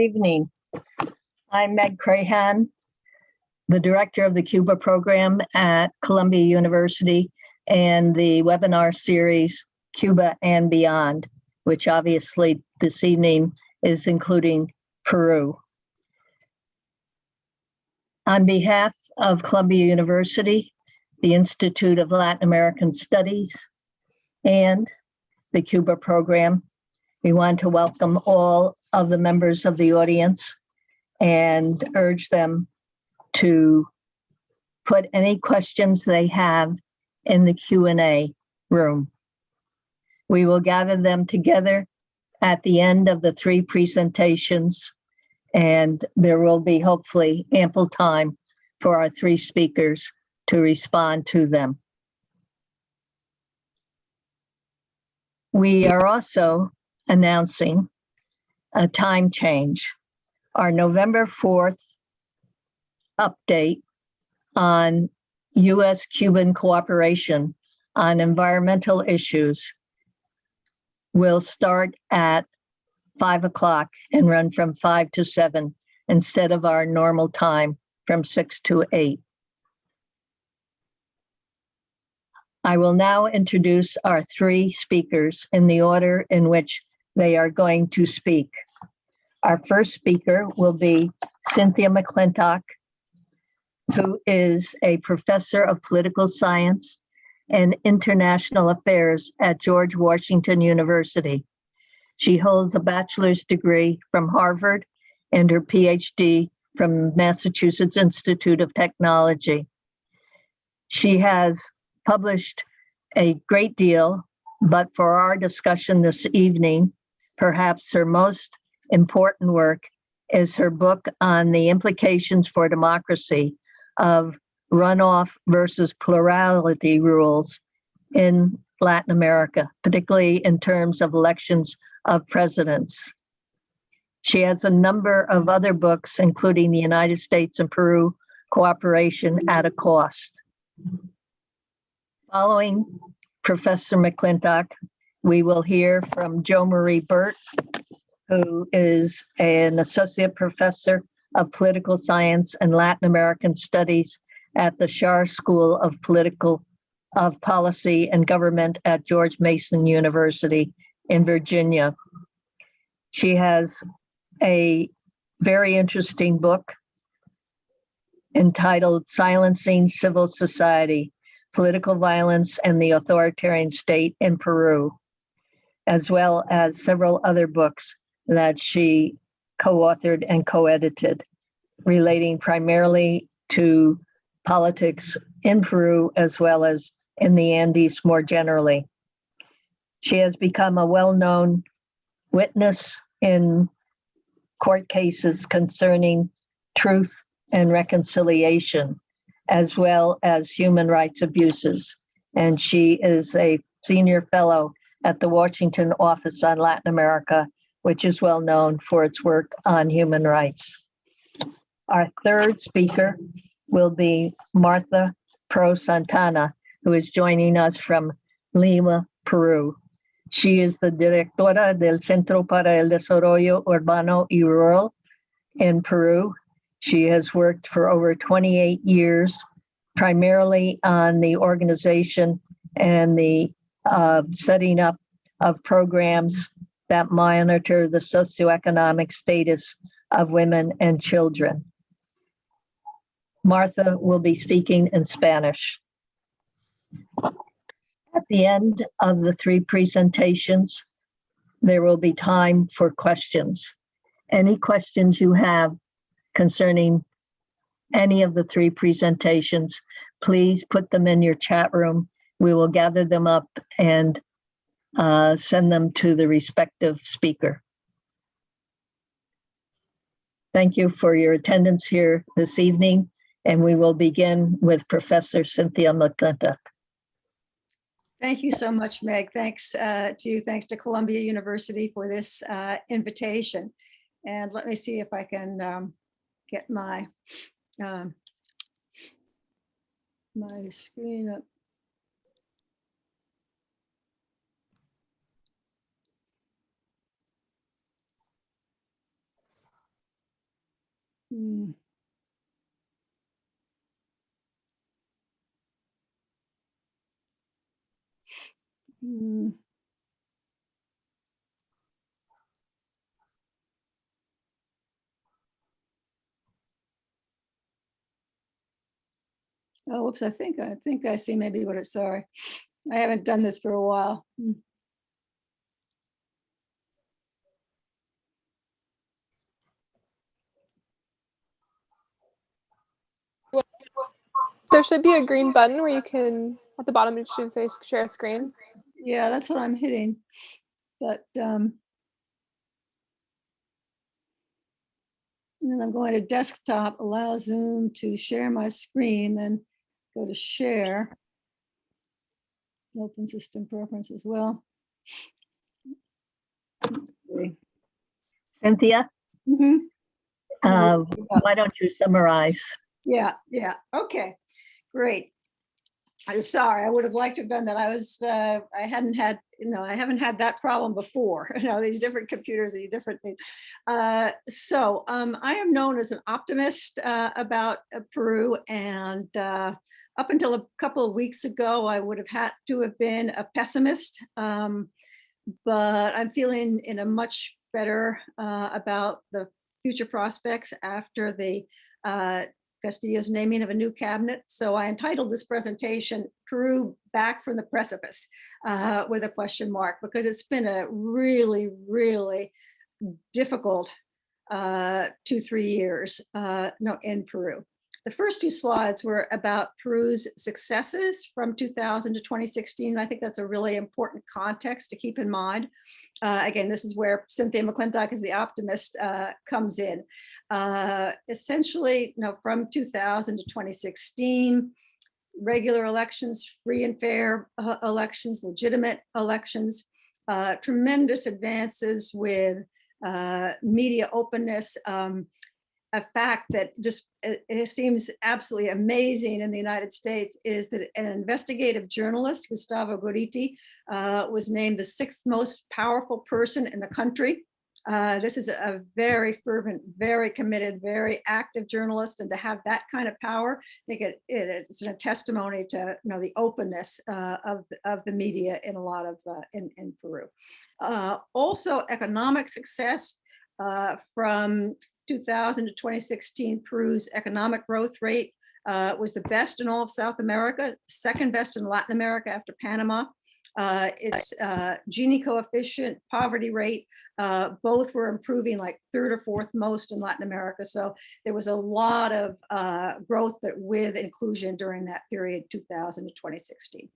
evening. I'm Meg Crahan, the director of the Cuba Program at Columbia University and the webinar series Cuba and Beyond, which obviously this evening is including Peru. On behalf of Columbia University, the Institute of Latin American Studies, and the Cuba Program, we want to welcome all of the members of the audience and urge them to put any questions they have in the Q&A room. We will gather them together at the end of the three presentations, and there will be hopefully ample time for our three speakers to respond to them. We are also announcing a time change. Our November 4th update on U.S.-Cuban cooperation on environmental issues will start at 5 o'clock and run from 5 to 7 instead of our normal time from 6 to 8. I will now introduce our three speakers in the order in which they are going to speak. Our first speaker will be Cynthia McClintock, who is a professor of political science and international affairs at George Washington University. She holds a bachelor's degree from Harvard and her PhD from Massachusetts Institute of Technology. She has published a great deal, but for our discussion this evening, perhaps her most important work is her book on the implications for democracy of runoff versus plurality rules in Latin America, particularly in terms of elections of presidents. She has a number of other books, including the United States and Peru Cooperation at a Cost. Following Professor McClintock, we will hear from Jo Marie Burt, who is an associate professor of political science and Latin American studies at the Schar School of Policy and Government at George Mason University in Virginia. She has a very interesting book entitled Silencing Civil Society: Political Violence and the Authoritarian State in Peru, as well as several other books that she co-authored and co-edited, relating primarily to politics in Peru as well as in the Andes more generally. She has become a well-known witness in court cases concerning truth and reconciliation, as well as human rights abuses. And she is a senior fellow at the Washington Office on Latin America, which is well known for its work on human rights. Our third speaker will be Martha Pro Santana, who is joining us from Lima, Peru. She is the directora del Centro para el Desarrollo Urbano y Rural in Peru. She has worked for over 28 years, primarily on the organization and the setting up of programs that monitor the socioeconomic status of women and children. Martha will be speaking in Spanish. At the end of the three presentations, there will be time for questions. Any questions you have concerning any of the three presentations, please put them in your chat room. We will gather them up and send them to the respective speaker. Thank you for your attendance here this evening, and we will begin with Professor Cynthia McClintock. Thank you so much, Meg. Thanks to Columbia University for this invitation. And let me see if I can get my my screen up. Hmm. Oh, whoops, I think I see maybe what it's, sorry. I haven't done this for a while. There should be a green button where you can, at the bottom, it should say share screen. Yeah, that's what I'm hitting. But and then I'm going to desktop, allow Zoom to share my screen, then go to share. Open system preference as well. Let's see. Cynthia, Mhm. why don't you summarize? Yeah, okay, great. Sorry, I would have liked to have done that. I hadn't had, I haven't had that problem before. These different computers, these different things. I am known as an optimist about Peru, and up until a couple of weeks ago, I would have had to have been a pessimist. But I'm feeling in a much better about the future prospects after the Castillo's naming of a new cabinet. So I entitled this presentation, Peru Back from the Precipice, with a question mark, because it's been a really, really difficult 2-3 years in Peru. The first two slides were about Peru's successes from 2000 to 2016. I think that's a really important context to keep in mind. Again, this is where Cynthia McClintock as the optimist comes in. Essentially, from 2000 to 2016, regular elections, free and fair elections, legitimate elections, tremendous advances with media openness, a fact that just it seems absolutely amazing in the United States is that an investigative journalist, Gustavo Gorriti, was named the 6th most powerful person in the country. This is a very fervent, very committed, very active journalist, and to have that kind of power, I think it's a testimony to the openness of the media in a lot of in Peru. Also, economic success from 2000 to 2016, Peru's economic growth rate was the best in all of South America, second best in Latin America after Panama. Its Gini coefficient, poverty rate, both were improving, like 3rd or 4th most in Latin America. So there was a lot of growth, but with inclusion during that period, 2000 to 2016.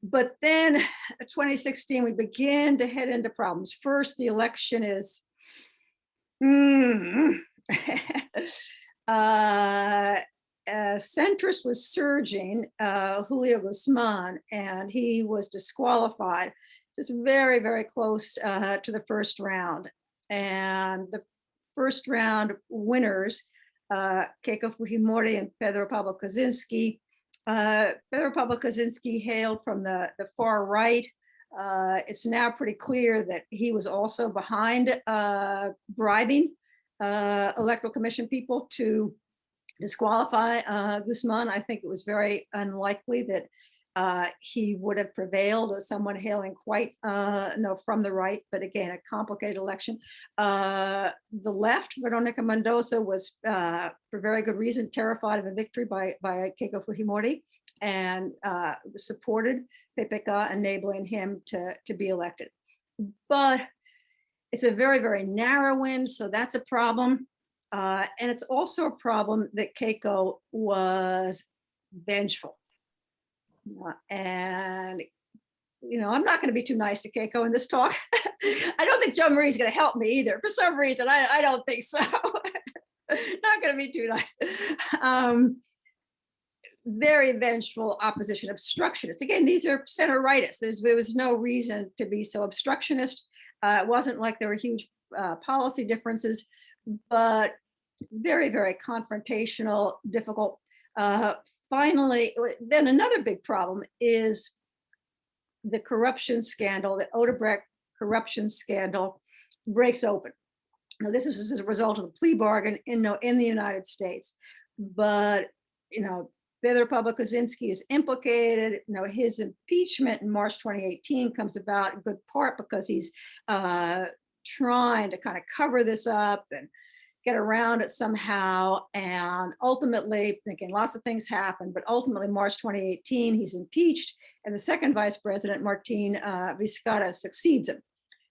But then 2016, we begin to head into problems. First, the election is centrist was surging, Julio Guzman, and he was disqualified just very, very close to the first round. And the first round winners, Keiko Fujimori and Pedro Pablo Kaczynski. Pedro Pablo Kaczynski hailed from the far right. It's now pretty clear that he was also behind bribing electoral commission people to disqualify Guzman. I think it was very unlikely that he would have prevailed as someone hailing quite from the right, but again, a complicated election. The left, Veronica Mendoza, was for very good reason terrified of a victory by Keiko Fujimori, and supported PPK, enabling him to be elected. But it's a very, very narrow win, so that's a problem. And it's also a problem that Keiko was vengeful. And, I'm not going to be too nice to Keiko in this talk. I don't think Joe Marie's going to help me either. For some reason, I don't think so. Not going to be too nice. Very vengeful opposition, obstructionist. Again, these are center rightists. There was no reason to be so obstructionist. It wasn't like there were huge policy differences, but very, very confrontational, difficult. Finally, then another big problem is the corruption scandal, the Odebrecht corruption scandal breaks open. Now, this is as a result of the plea bargain in the United States, but Pedro Pablo Kaczynski is implicated. His impeachment in March 2018 comes about in good part because he's trying to kind of cover this up and get around it somehow. And ultimately, again, lots of things happen, but ultimately March 2018, he's impeached, and the second vice president, Martin Vizcarra, succeeds him.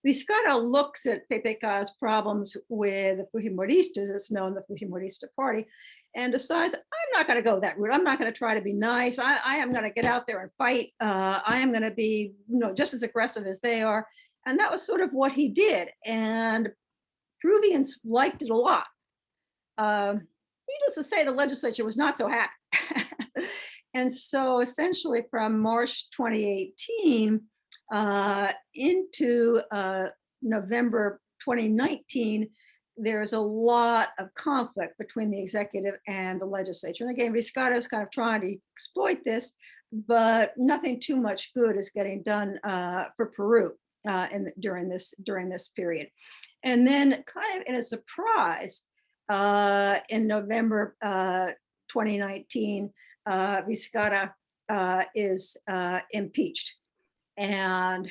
Vizcarra looks at PPK's problems with the Fujimoristas, as known the Fujimorista party, and decides, I'm not going to go that route. I'm not going to try to be nice. I am going to get out there and fight. I am going to be, just as aggressive as they are. And that was sort of what he did. And Peruvians liked it a lot. Needless to say, the legislature was not so happy. And so essentially from March 2018 into November 2019, there's a lot of conflict between the executive and the legislature. And again, Vizcarra is kind of trying to exploit this, but nothing too much good is getting done for Peru during this period. And then kind of in a surprise, in November 2019, Vizcarra is impeached. And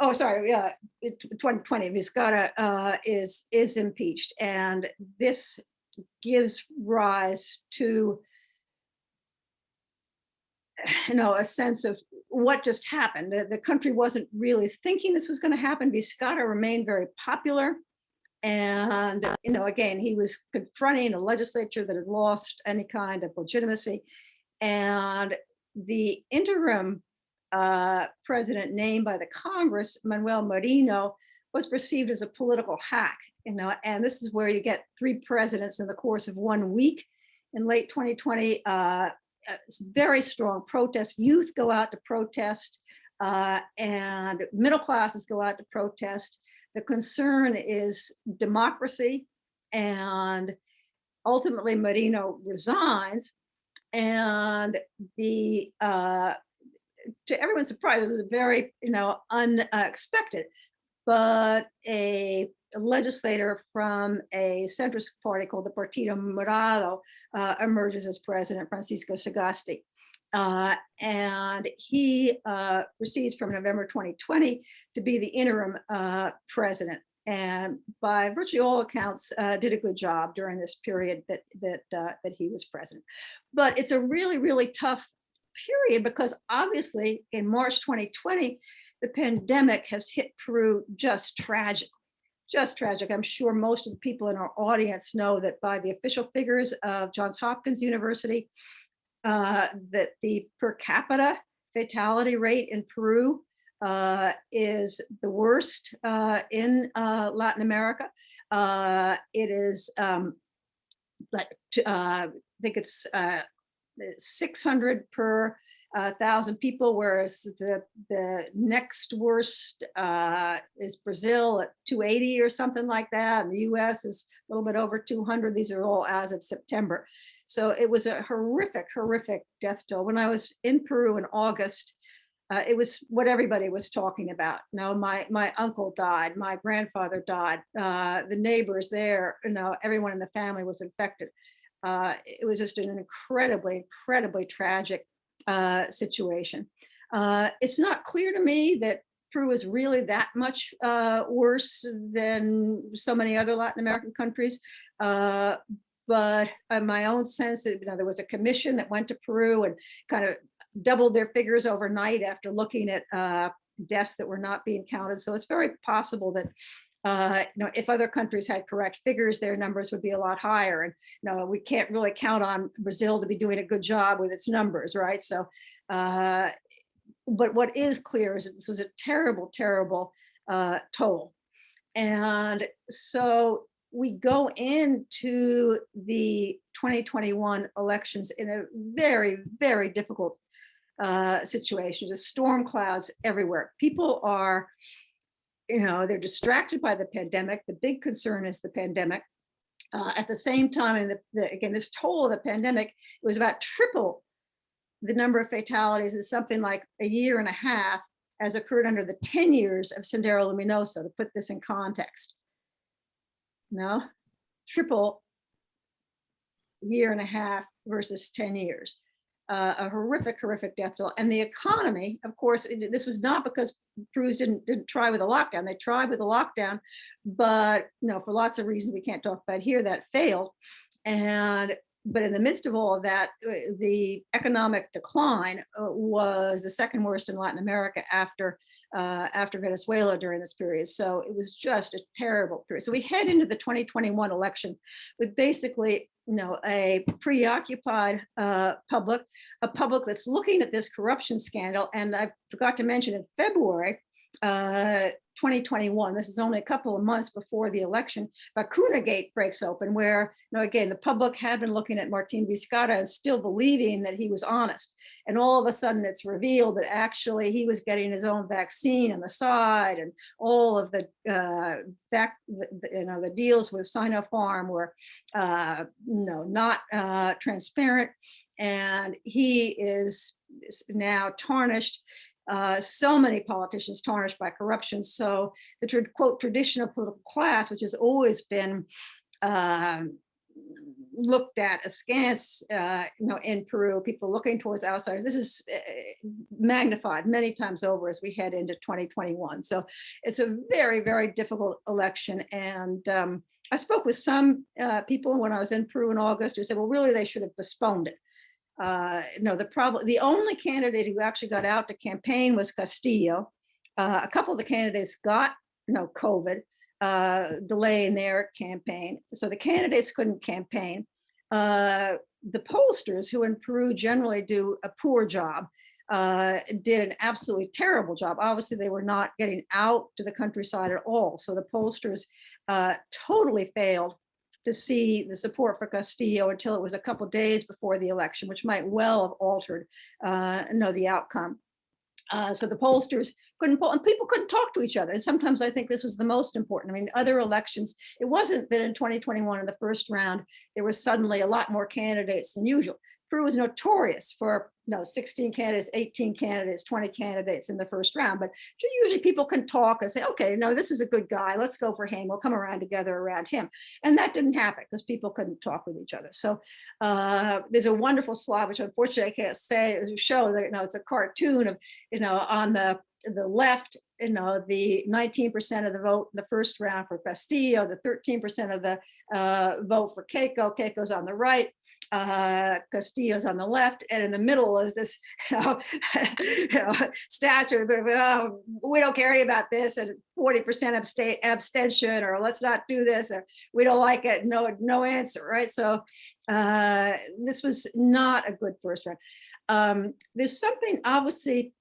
2020, Vizcarra is impeached, and this gives rise to a sense of what just happened. The country wasn't really thinking this was going to happen. Vizcarra remained very popular, and again, he was confronting a legislature that had lost any kind of legitimacy, and the interim president named by the Congress, Manuel Merino, was perceived as a political hack, and this is where you get 3 presidents in the course of 1 week. In late 2020, very strong protests. Youth go out to protest, and middle classes go out to protest. The concern is democracy, and ultimately Merino resigns, and to everyone's surprise, it was very, unexpected, but a legislator from a centrist party called the Partido Morado emerges as president, Francisco Sagasti. And he proceeds from November 2020 to be the interim president, and by virtually all accounts did a good job during this period that he was president. But it's a really, really tough period because obviously in March 2020, the pandemic has hit Peru just tragic. I'm sure most of the people in our audience know that by the official figures of Johns Hopkins University, that the per capita fatality rate in Peru is the worst in Latin America. It is, I think it's 600 per 1,000 people, whereas the next worst is Brazil at 280 or something like that. And the US is a little bit over 200. These are all as of September. So it was a horrific death toll. When I was in Peru in August, it was what everybody was talking about. My uncle died, my grandfather died, the neighbors there, everyone in the family was infected. It was just an incredibly tragic situation. It's not clear to me that Peru is really that much worse than so many other Latin American countries. But my own sense, there was a commission that went to Peru and kind of doubled their figures overnight after looking at deaths that were not being counted. So it's very possible that if other countries had correct figures, their numbers would be a lot higher. And we can't really count on Brazil to be doing a good job with its numbers, right? So, but what is clear is that this was a terrible toll. And so we go into the 2021 elections in a very difficult situation. There's storm clouds everywhere. People are, they're distracted by the pandemic. The big concern is the pandemic. At the same time, and again, this toll of the pandemic was about triple the number of fatalities in something like a year and a half as occurred under the 10 years of Sendero Luminoso, to put this in context. Triple year and a half versus 10 years. A horrific, horrific death toll. And the economy, of course, this was not because Peru didn't try with a lockdown. They tried with a lockdown, but for lots of reasons we can't talk about here, that failed. But in the midst of all of that, the economic decline was the second worst in Latin America after Venezuela during this period. So it was just a terrible period. So we head into the 2021 election with basically a preoccupied public, a public that's looking at this corruption scandal. And I forgot to mention in February 2021, this is only a couple of months before the election, Vacuna Gate breaks open, where again the public had been looking at Martin Vizcarra and still believing that he was honest, and all of a sudden it's revealed that actually he was getting his own vaccine on the side, and all of the the deals with Sinopharm were not transparent, and he is now tarnished. So many politicians tarnished by corruption. So the quote traditional political class, which has always been looked at askance, in Peru, people looking towards outsiders. This is magnified many times over as we head into 2021. So it's a very, very difficult election. And I spoke with some people when I was in Peru in August who said, well, really, they should have postponed it. The only candidate who actually got out to campaign was Castillo. A couple of the candidates got COVID, delaying their campaign. So the candidates couldn't campaign. The pollsters, who in Peru generally do a poor job, did an absolutely terrible job. Obviously, they were not getting out to the countryside at all. So the pollsters totally failed to see the support for Castillo until it was a couple of days before the election, which might well have altered the outcome. So the pollsters couldn't poll, and people couldn't talk to each other. And sometimes I think this was the most important. I mean, other elections, it wasn't that in 2021 in the first round, there was suddenly a lot more candidates than usual. Peru was notorious for 16 candidates, 18 candidates, 20 candidates in the first round. But usually people can talk and say, okay, no, this is a good guy. Let's go for him. We'll come around together around him. And that didn't happen because people couldn't talk with each other. So there's a wonderful slide, which unfortunately I can't say, show that it's a cartoon of, on the left, the 19% of the vote in the first round for Castillo, the 13% of the vote for Keiko. Keiko's on the right, Castillo's on the left, and in the middle is this statue. We don't care any about this, and 40% abstention, or let's not do this, or we don't like it. No answer, right? So this was not a good first round. There's something, obviously,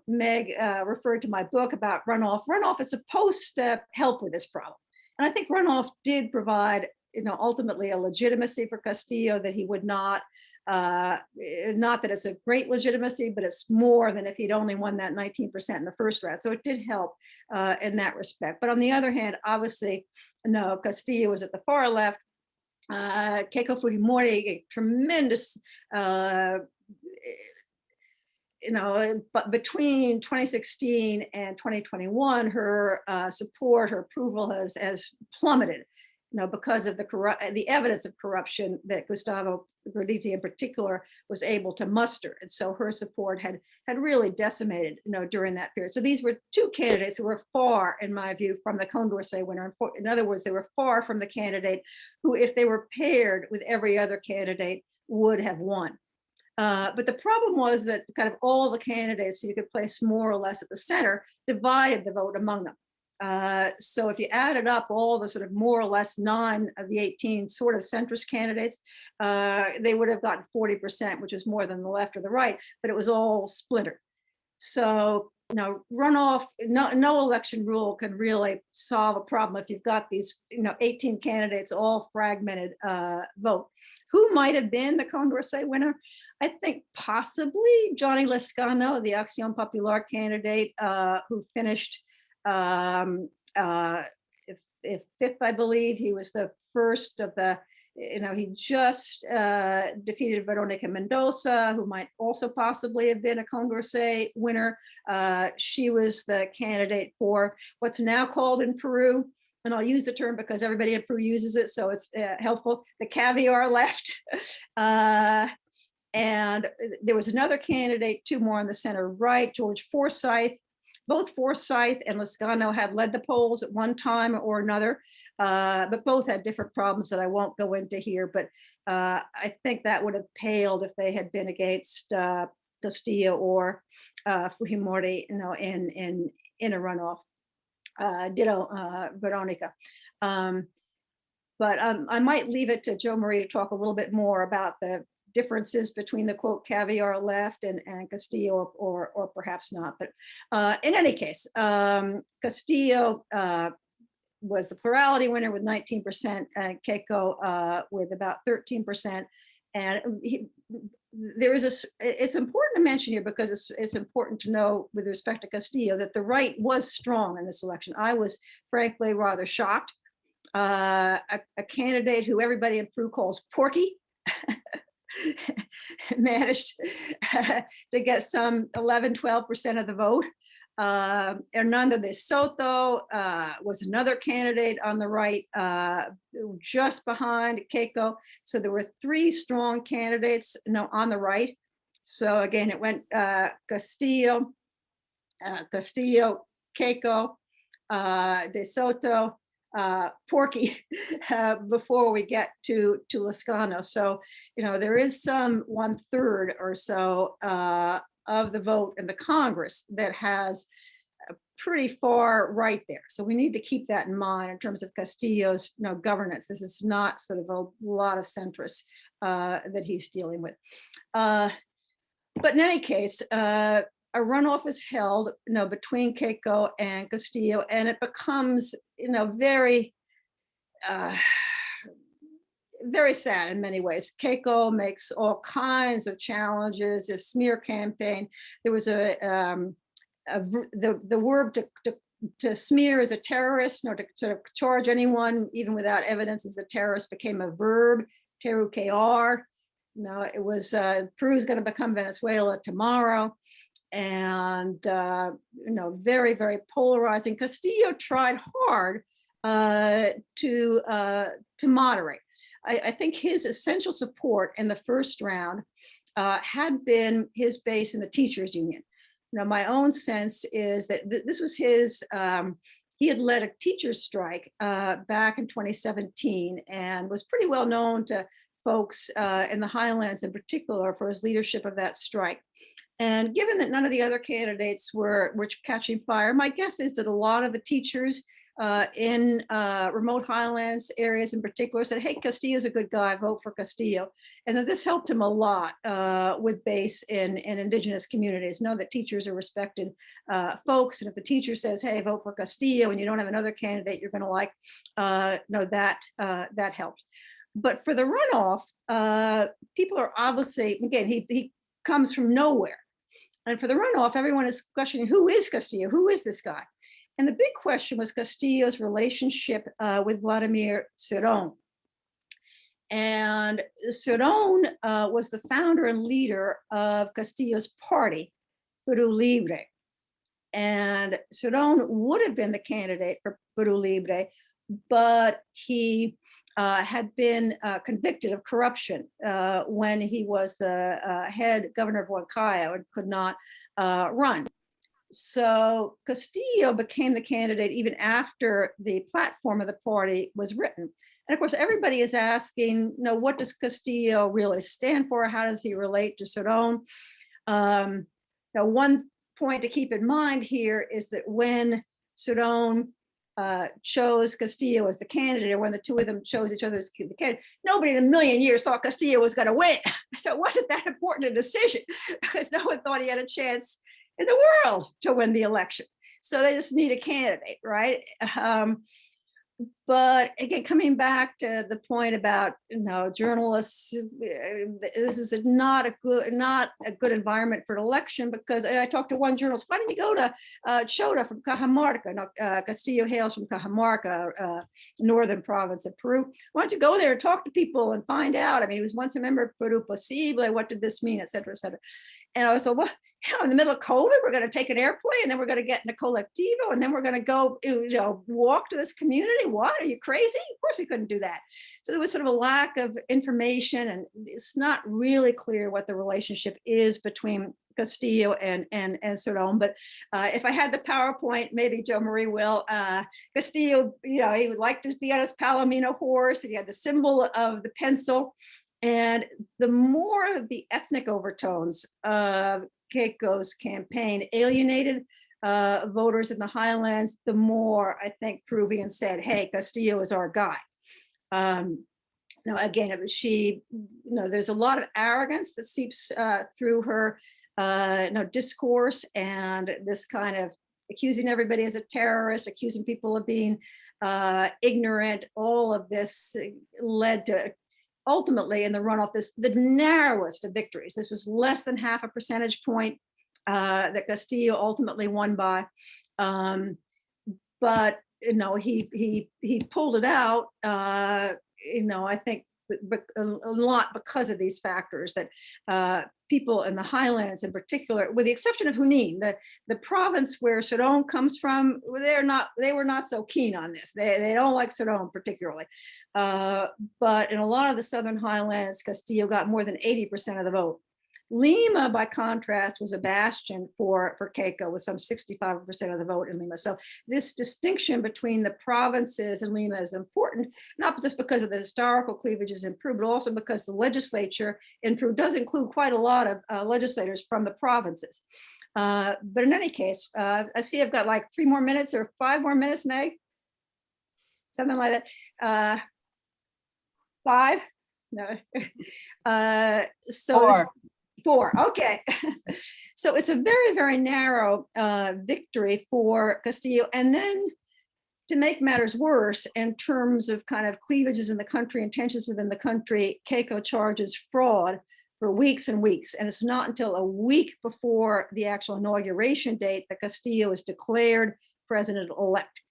Meg referred to my book about runoff. Runoff is supposed to help with this problem. And I think runoff did provide, ultimately a legitimacy for Castillo that he would not that it's a great legitimacy, but it's more than if he'd only won that 19% in the first round. So it did help in that respect. But on the other hand, obviously, Castillo was at the far left. Keiko Fujimori, a tremendous but between 2016 and 2021, her support, her approval has plummeted, because of the evidence of corruption that Gustavo Gorditi in particular was able to muster. And so her support had really decimated, during that period. So these were two candidates who were far, in my view, from the Condorcet winner. In other words, they were far from the candidate who, if they were paired with every other candidate, would have won. But the problem was that kind of all the candidates you could place more or less at the center divided the vote among them. So if you added up all the sort of more or less 9 of the 18 sort of centrist candidates, they would have gotten 40%, which is more than the left or the right, but it was all splintered. So runoff, no election rule can really solve a problem if you've got these 18 candidates all fragmented vote. Who might have been the Condorcet winner? I think possibly Johnny Lescano, the Acción Popular candidate, who finished fifth, I believe. He was the first of the, he just defeated Veronica Mendoza, who might also possibly have been a Condorcet winner. She was the candidate for what's now called in Peru and I'll use the term because everybody in Peru uses it, so it's helpful, the caviar left. And there was another candidate, two more on the center right, George Forsyth. Both Forsyth and Lozano had led the polls at one time or another, but both had different problems that I won't go into here. But I think that would have paled if they had been against Castillo or Fujimori, in a runoff. Ditto Veronica. But I might leave it to Joe Marie to talk a little bit more about the differences between the quote caviar left and Castillo, or perhaps not. But in any case, Castillo was the plurality winner with 19%, and Keiko with about 13%. And it's important to mention here because it's important to know with respect to Castillo that the right was strong in this election. I was frankly rather shocked. A candidate who everybody in Peru calls Porky managed to get some 11–12% of the vote. Hernando de Soto was another candidate on the right, just behind Keiko. So there were three strong candidates on the right. So again, it went Castillo, Keiko, de Soto, Porky before we get to Lozano. So, there is some 1/3 or so of the vote in the Congress that has a pretty far right there. So we need to keep that in mind in terms of Castillo's governance. This is not sort of a lot of centrists that he's dealing with. But in any case, a runoff is held between Keiko and Castillo, and it becomes very very sad in many ways. Keiko makes all kinds of challenges, a smear campaign. There was the word to smear as a terrorist, to sort of charge anyone even without evidence as a terrorist became a verb, teruquear. It was Peru's going to become Venezuela tomorrow. And very, very polarizing. Castillo tried hard to moderate. I think his essential support in the first round had been his base in the teachers union. My own sense is that this was his, he had led a teachers strike back in 2017 and was pretty well known to folks in the Highlands in particular for his leadership of that strike. And given that none of the other candidates were catching fire, my guess is that a lot of the teachers in remote highlands areas in particular said, hey, Castillo's a good guy, vote for Castillo. And that this helped him a lot with base in indigenous communities. Know that teachers are respected folks. And if the teacher says, hey, vote for Castillo, and you don't have another candidate you're going to like, that helped. But for the runoff, people are obviously, again, he comes from nowhere. And for the runoff, everyone is questioning, who is Castillo? Who is this guy? And the big question was Castillo's relationship with Vladimir Cerrón. And Cerrón was the founder and leader of Castillo's party, Peru Libre. And Cerrón would have been the candidate for Peru Libre, but he had been convicted of corruption when he was the head governor of Huancayo and could not run. So Castillo became the candidate even after the platform of the party was written. And of course, everybody is asking, what does Castillo really stand for? How does he relate to Cerrón? Now, one point to keep in mind here is that when Cerrón chose Castillo as the candidate, or when the two of them chose each other as the candidate, nobody in a million years thought Castillo was going to win. So it wasn't that important a decision because no one thought he had a chance in the world to win the election. So they just need a candidate, right? But again, coming back to the point about journalists, this is not a good environment for an election because I talked to one journalist. Why didn't you go to Chota from Cajamarca? Castillo hails from Cajamarca, northern province of Peru. Why don't you go there and talk to people and find out? I mean, he was once a member of Peru Posible. What did this mean, et cetera, et cetera. And I was like, well, in the middle of COVID, we're going to take an airplane and then we're going to get in a colectivo and then we're going to go, walk to this community. What? Are you crazy? Of course we couldn't do that. So there was sort of a lack of information, and it's not really clear what the relationship is between Castillo and Cerrón. But if I had the PowerPoint, maybe Joe Marie will. Castillo, he would like to be on his Palomino horse, and he had the symbol of the pencil. And the more of the ethnic overtones of Keiko's campaign alienated voters in the highlands, the more I think Peruvian said, hey, Castillo is our guy. Now, again, there's a lot of arrogance that seeps through her discourse, and this kind of accusing everybody as a terrorist, accusing people of being ignorant. All of this led to, ultimately, in the runoff, the narrowest of victories. This was less than half a percentage point that Castillo ultimately won by. But he pulled it out. I think a lot because of these factors that people in the highlands, in particular, with the exception of Junín, the province where Cerrón comes from, they were not so keen on this. They don't like Cerrón particularly. But in a lot of the southern highlands, Castillo got more than 80% of the vote. Lima, by contrast, was a bastion for Keiko with some 65% of the vote in Lima. So this distinction between the provinces in Lima is important, not just because of the historical cleavages in Peru, but also because the legislature in Peru does include quite a lot of legislators from the provinces. But in any case, I see I've got like 3 more minutes or 5 more minutes, Meg? Something like that. 5? No. So 4. Okay. So it's a very, very narrow victory for Castillo. And then to make matters worse, in terms of kind of cleavages in the country and tensions within the country, Keiko charges fraud for weeks and weeks. And it's not until a week before the actual inauguration date that Castillo is declared president-elect.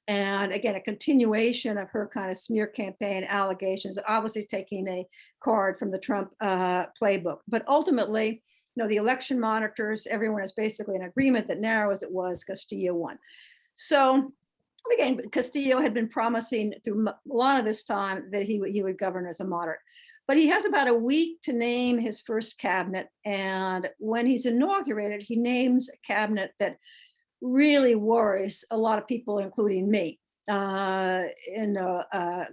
And again, a continuation of her kind of smear campaign allegations, obviously taking a card from the Trump playbook. But ultimately, the election monitors, everyone is basically in agreement that narrow as it was, Castillo won. So again, Castillo had been promising through a lot of this time that he would govern as a moderate. But he has about a week to name his first cabinet. And when he's inaugurated, he names a cabinet that really worries a lot of people, including me. Guido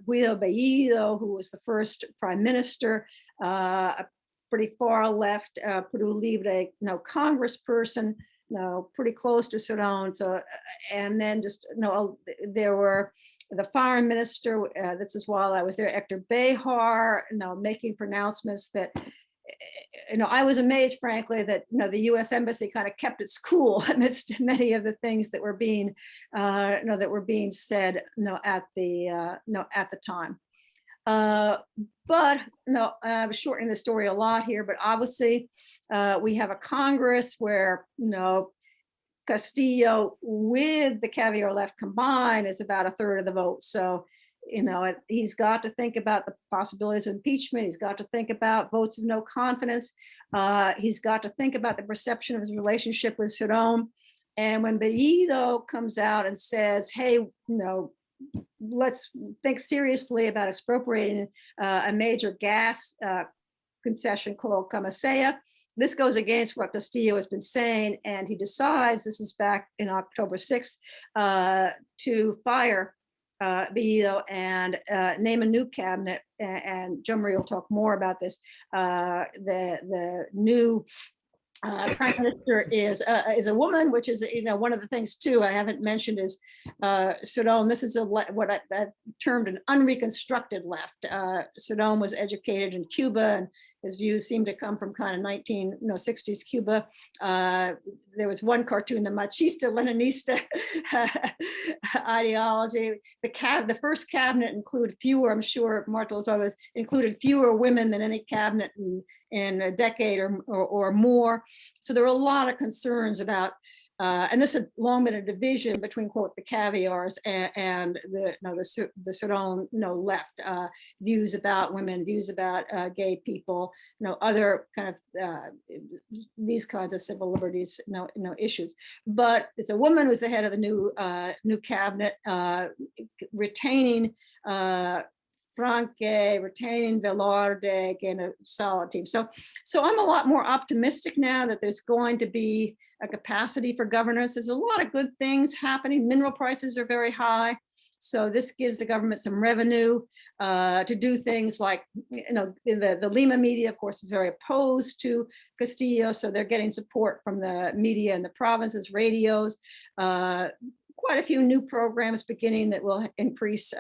Bellido, who was the first prime minister, a pretty far left Peru Libre, congressperson, pretty close to Cerrón. So, and then just, there were the foreign minister, this was while I was there, Hector Behar, making pronouncements that, I was amazed, frankly, that the U.S. Embassy kind of kept its cool amidst many of the things that were being, said, at the time. But I was shortening the story a lot here. But obviously, we have a Congress where Castillo, with the caviar left combined, is about 1/3 of the vote. So, he's got to think about the possibilities of impeachment. He's got to think about votes of no confidence. He's got to think about the perception of his relationship with Cerrón. And when Bellido comes out and says, hey, let's think seriously about expropriating a major gas concession called Camisea, this goes against what Castillo has been saying. And he decides, this is back in October 6th, to fire Bellido and name a new cabinet, and Joe Marie will talk more about this. The new prime minister is a woman, which is one of the things too I haven't mentioned is Cerrón. This is what I termed an unreconstructed left. Cerrón was educated in Cuba, and his views seem to come from kind of 1960s Cuba. There was one cartoon, the machista Leninista ideology. The first cabinet included fewer, I'm sure Marta will talk about, included fewer women than any cabinet in a decade or more. So there were a lot of concerns about And this had long been a division between, quote, the caviars and the Cerrone, left, views about women, views about gay people, other kind of these kinds of civil liberties, issues. But it's a woman who's the head of the new cabinet, retaining Franke, retaining Velarde, and a solid team. So I'm a lot more optimistic now that there's going to be a capacity for governance. There's a lot of good things happening. Mineral prices are very high. So this gives the government some revenue to do things like, in the Lima media, of course, very opposed to Castillo. So they're getting support from the media in the provinces, radios, quite a few new programs beginning that will increase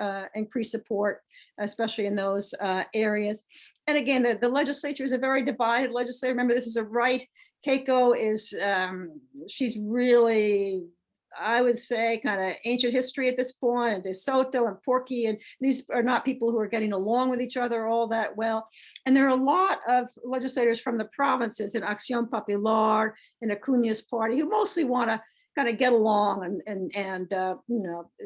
support, especially in those areas. And again, the legislature is a very divided legislature. Remember, this is a right. Keiko is, she's really, I would say, kind of ancient history at this point, and De Soto and Porky, and these are not people who are getting along with each other all that well. And there are a lot of legislators from the provinces in Acción Popular, in Acuña's party, who mostly want to kind of get along,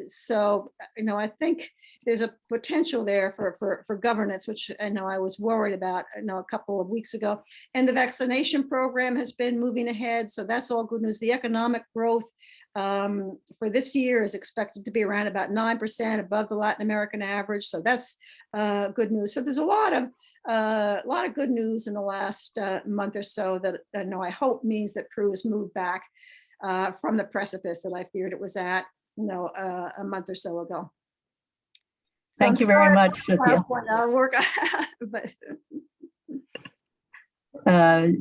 so I think there's a potential there for governance, which I know I was worried about a couple of weeks ago. And the vaccination program has been moving ahead, so that's all good news. The economic growth for this year is expected to be around about 9% above the Latin American average, so that's good news. So there's a lot of good news in the last month or so that I hope means that Peru has moved back from the precipice that I feared it was at, a month or so ago. So Thank you very much, Cynthia. Work, but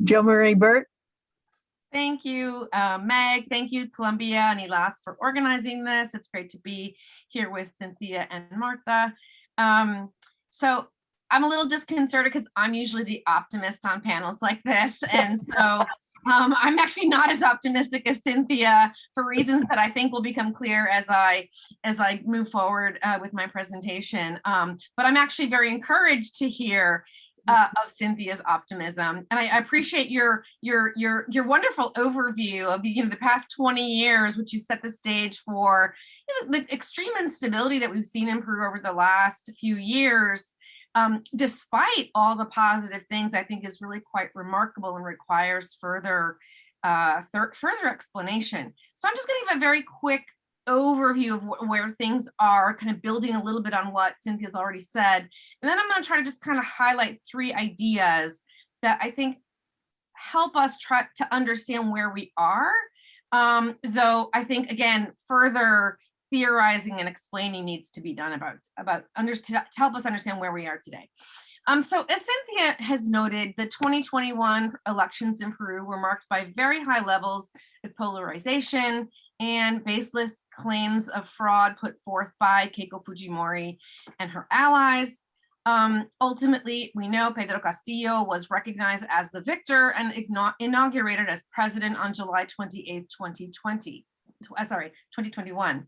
Jo Marie Burt. Thank you, Meg. Thank you, Columbia and Elas, for organizing this. It's great to be here with Cynthia and Martha. So I'm a little disconcerted because I'm usually the optimist on panels like this. And so I'm actually not as optimistic as Cynthia for reasons that I think will become clear as I move forward with my presentation. But I'm actually very encouraged to hear of Cynthia's optimism, and I appreciate your wonderful overview of the past 20 years, which you set the stage for the extreme instability that we've seen in Peru over the last few years. Despite all the positive things, I think is really quite remarkable and requires further explanation. So I'm just going to give a very quick overview of where things are, kind of building a little bit on what Cynthia's already said. And then I'm going to try to just kind of highlight 3 ideas that I think help us try to understand where we are. Though I think, again, further theorizing and explaining needs to be done to help us understand where we are today. So as Cynthia has noted, the 2021 elections in Peru were marked by very high levels of polarization and baseless claims of fraud put forth by Keiko Fujimori and her allies. Ultimately, we know Pedro Castillo was recognized as the victor and inaugurated as president on July 28th, 2021.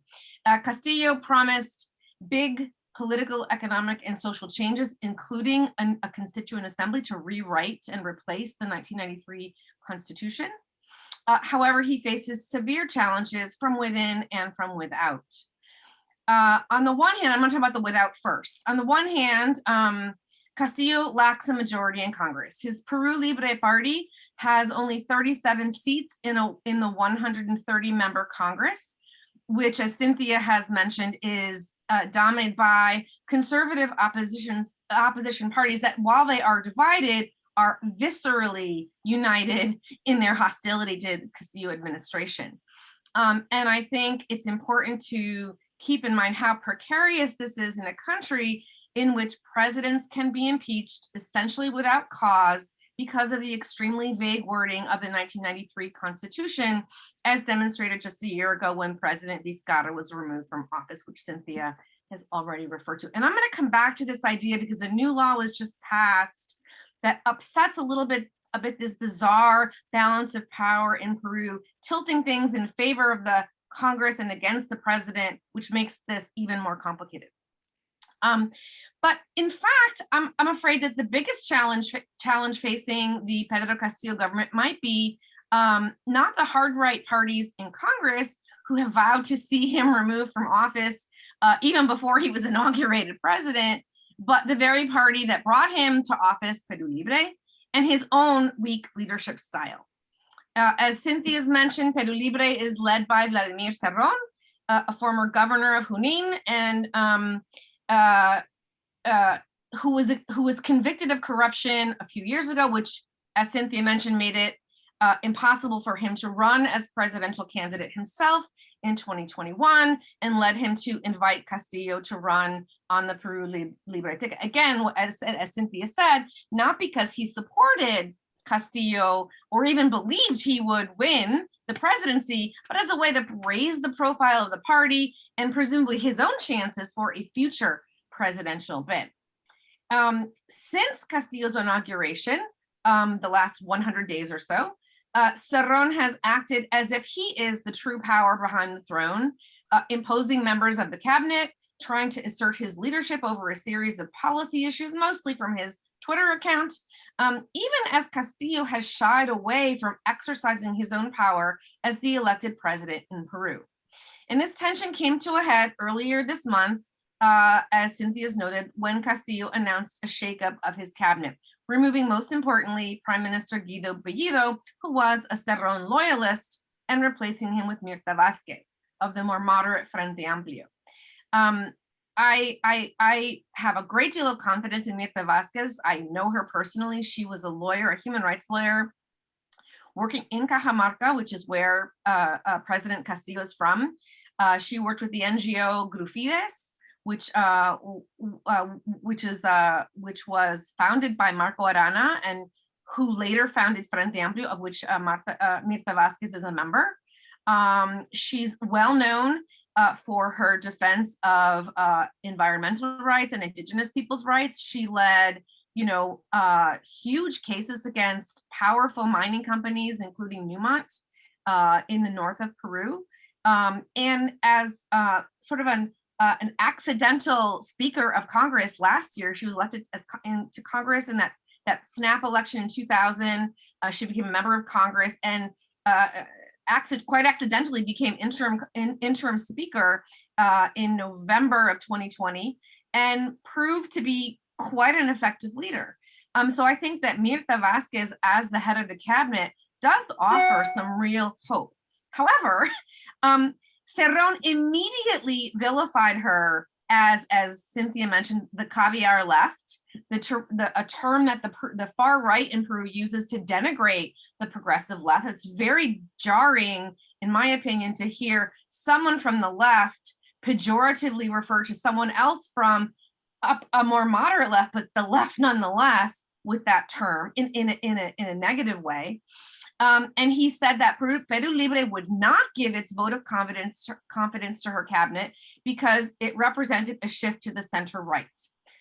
Castillo promised big political, economic, and social changes, including a constituent assembly to rewrite and replace the 1993 Constitution. However, he faces severe challenges from within and from without. On the one hand, I'm going to talk about the without first. On the one hand, Castillo lacks a majority in Congress. His Peru Libre party has only 37 seats in the 130-member Congress, which, as Cynthia has mentioned, is dominated by conservative opposition parties that, while they are divided, are viscerally united in their hostility to the Castillo administration. And I think it's important to keep in mind how precarious this is in a country in which presidents can be impeached essentially without cause because of the extremely vague wording of the 1993 Constitution, as demonstrated just a year ago when President Vizcarra was removed from office, which Cynthia has already referred to. And I'm going to come back to this idea because a new law was just passed that upsets a bit this bizarre balance of power in Peru, tilting things in favor of the Congress and against the president, which makes this even more complicated. But in fact, I'm afraid that the biggest challenge facing the Pedro Castillo government might be not the hard right parties in Congress who have vowed to see him removed from office even before he was inaugurated president, but the very party that brought him to office, Peru Libre, and his own weak leadership style. As Cynthia's mentioned, Peru Libre is led by Vladimir Cerrón, a former governor of Junín, and who was convicted of corruption a few years ago, which, as Cynthia mentioned, made it impossible for him to run as presidential candidate himself in 2021, and led him to invite Castillo to run on the Peru Libre ticket. Again, as Cynthia said, not because he supported Castillo or even believed he would win the presidency, but as a way to raise the profile of the party and presumably his own chances for a future presidential bid. Since Castillo's inauguration, the last 100 days or so, Cerrón has acted as if he is the true power behind the throne, imposing members of the cabinet, trying to assert his leadership over a series of policy issues, mostly from his Twitter account, even as Castillo has shied away from exercising his own power as the elected president in Peru. And this tension came to a head earlier this month, as Cynthia's noted, when Castillo announced a shakeup of his cabinet, removing, most importantly, Prime Minister Guido Bellido, who was a Cerrón loyalist, and replacing him with Mirta Vázquez of the more moderate Frente Amplio. I have a great deal of confidence in Mirta Vázquez. I know her personally. She was a lawyer, a human rights lawyer, working in Cajamarca, which is where President Castillo is from. She worked with the NGO Grufides, which was founded by Marco Arana, and who later founded Frente Amplio, of which Mirta Vázquez is a member. She's well known for her defense of environmental rights and indigenous people's rights. She led, huge cases against powerful mining companies, including Newmont, in the north of Peru. And as sort of an accidental Speaker of Congress last year, she was elected into Congress in that snap election in 2000. She became a member of Congress and quite accidentally became interim Speaker in November of 2020, and proved to be quite an effective leader. So I think that Mirta Vázquez, as the head of the cabinet, does offer some real hope. However, Cerrón immediately vilified her as Cynthia mentioned, the caviar left, a term that the far right in Peru uses to denigrate the progressive left. It's very jarring, in my opinion, to hear someone from the left pejoratively refer to someone else from a more moderate left, but the left nonetheless, with that term in a negative way. And he said that Peru Libre would not give its vote of confidence to her cabinet because it represented a shift to the center right.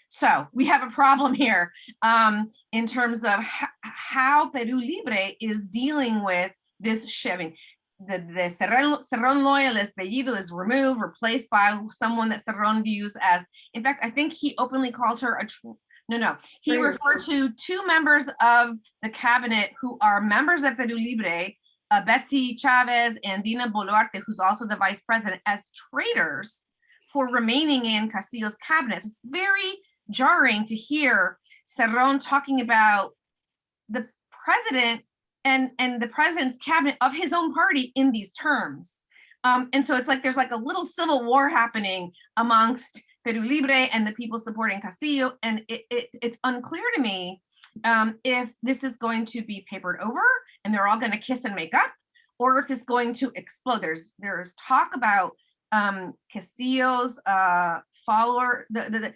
So we have a problem here in terms of how Peru Libre is dealing with this shifting. The Cerrón loyalist Bellido is removed, replaced by someone that Cerrón views as, in fact, I think he openly called her he referred to two members of the cabinet who are members of Peru Libre, Betsy Chavez and Dina Boluarte, who's also the vice president, as traitors for remaining in Castillo's cabinet. It's very jarring to hear Cerrón talking about the president and the president's cabinet of his own party in these terms. And so it's like there's like a little civil war happening amongst Peru Libre and the people supporting Castillo, and it's unclear to me if this is going to be papered over and they're all going to kiss and make up, or if it's going to explode. There's talk about Castillo's follower, the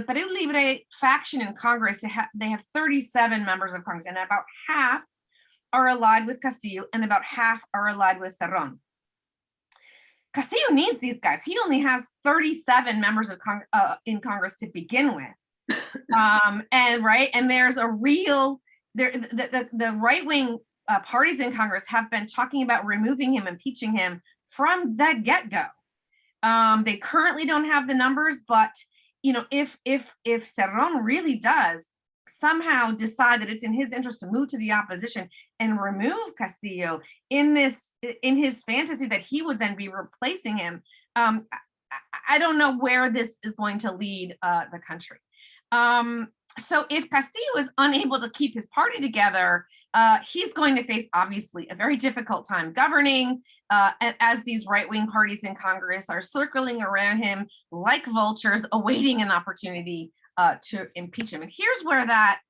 Peru Libre faction in Congress. They have 37 members of Congress, and about half are allied with Castillo, and about half are allied with Cerrón. Castillo needs these guys. He only has 37 members of in Congress to begin with, and there's a real the right-wing parties in Congress have been talking about removing him, impeaching him from the get-go. They currently don't have the numbers, but if Cerrón really does somehow decide that it's in his interest to move to the opposition and remove Castillo in his fantasy that he would then be replacing him. I don't know where this is going to lead the country. So if Castillo is unable to keep his party together, he's going to face, obviously, a very difficult time governing, as these right-wing parties in Congress are circling around him like vultures, awaiting an opportunity to impeach him. And here's where that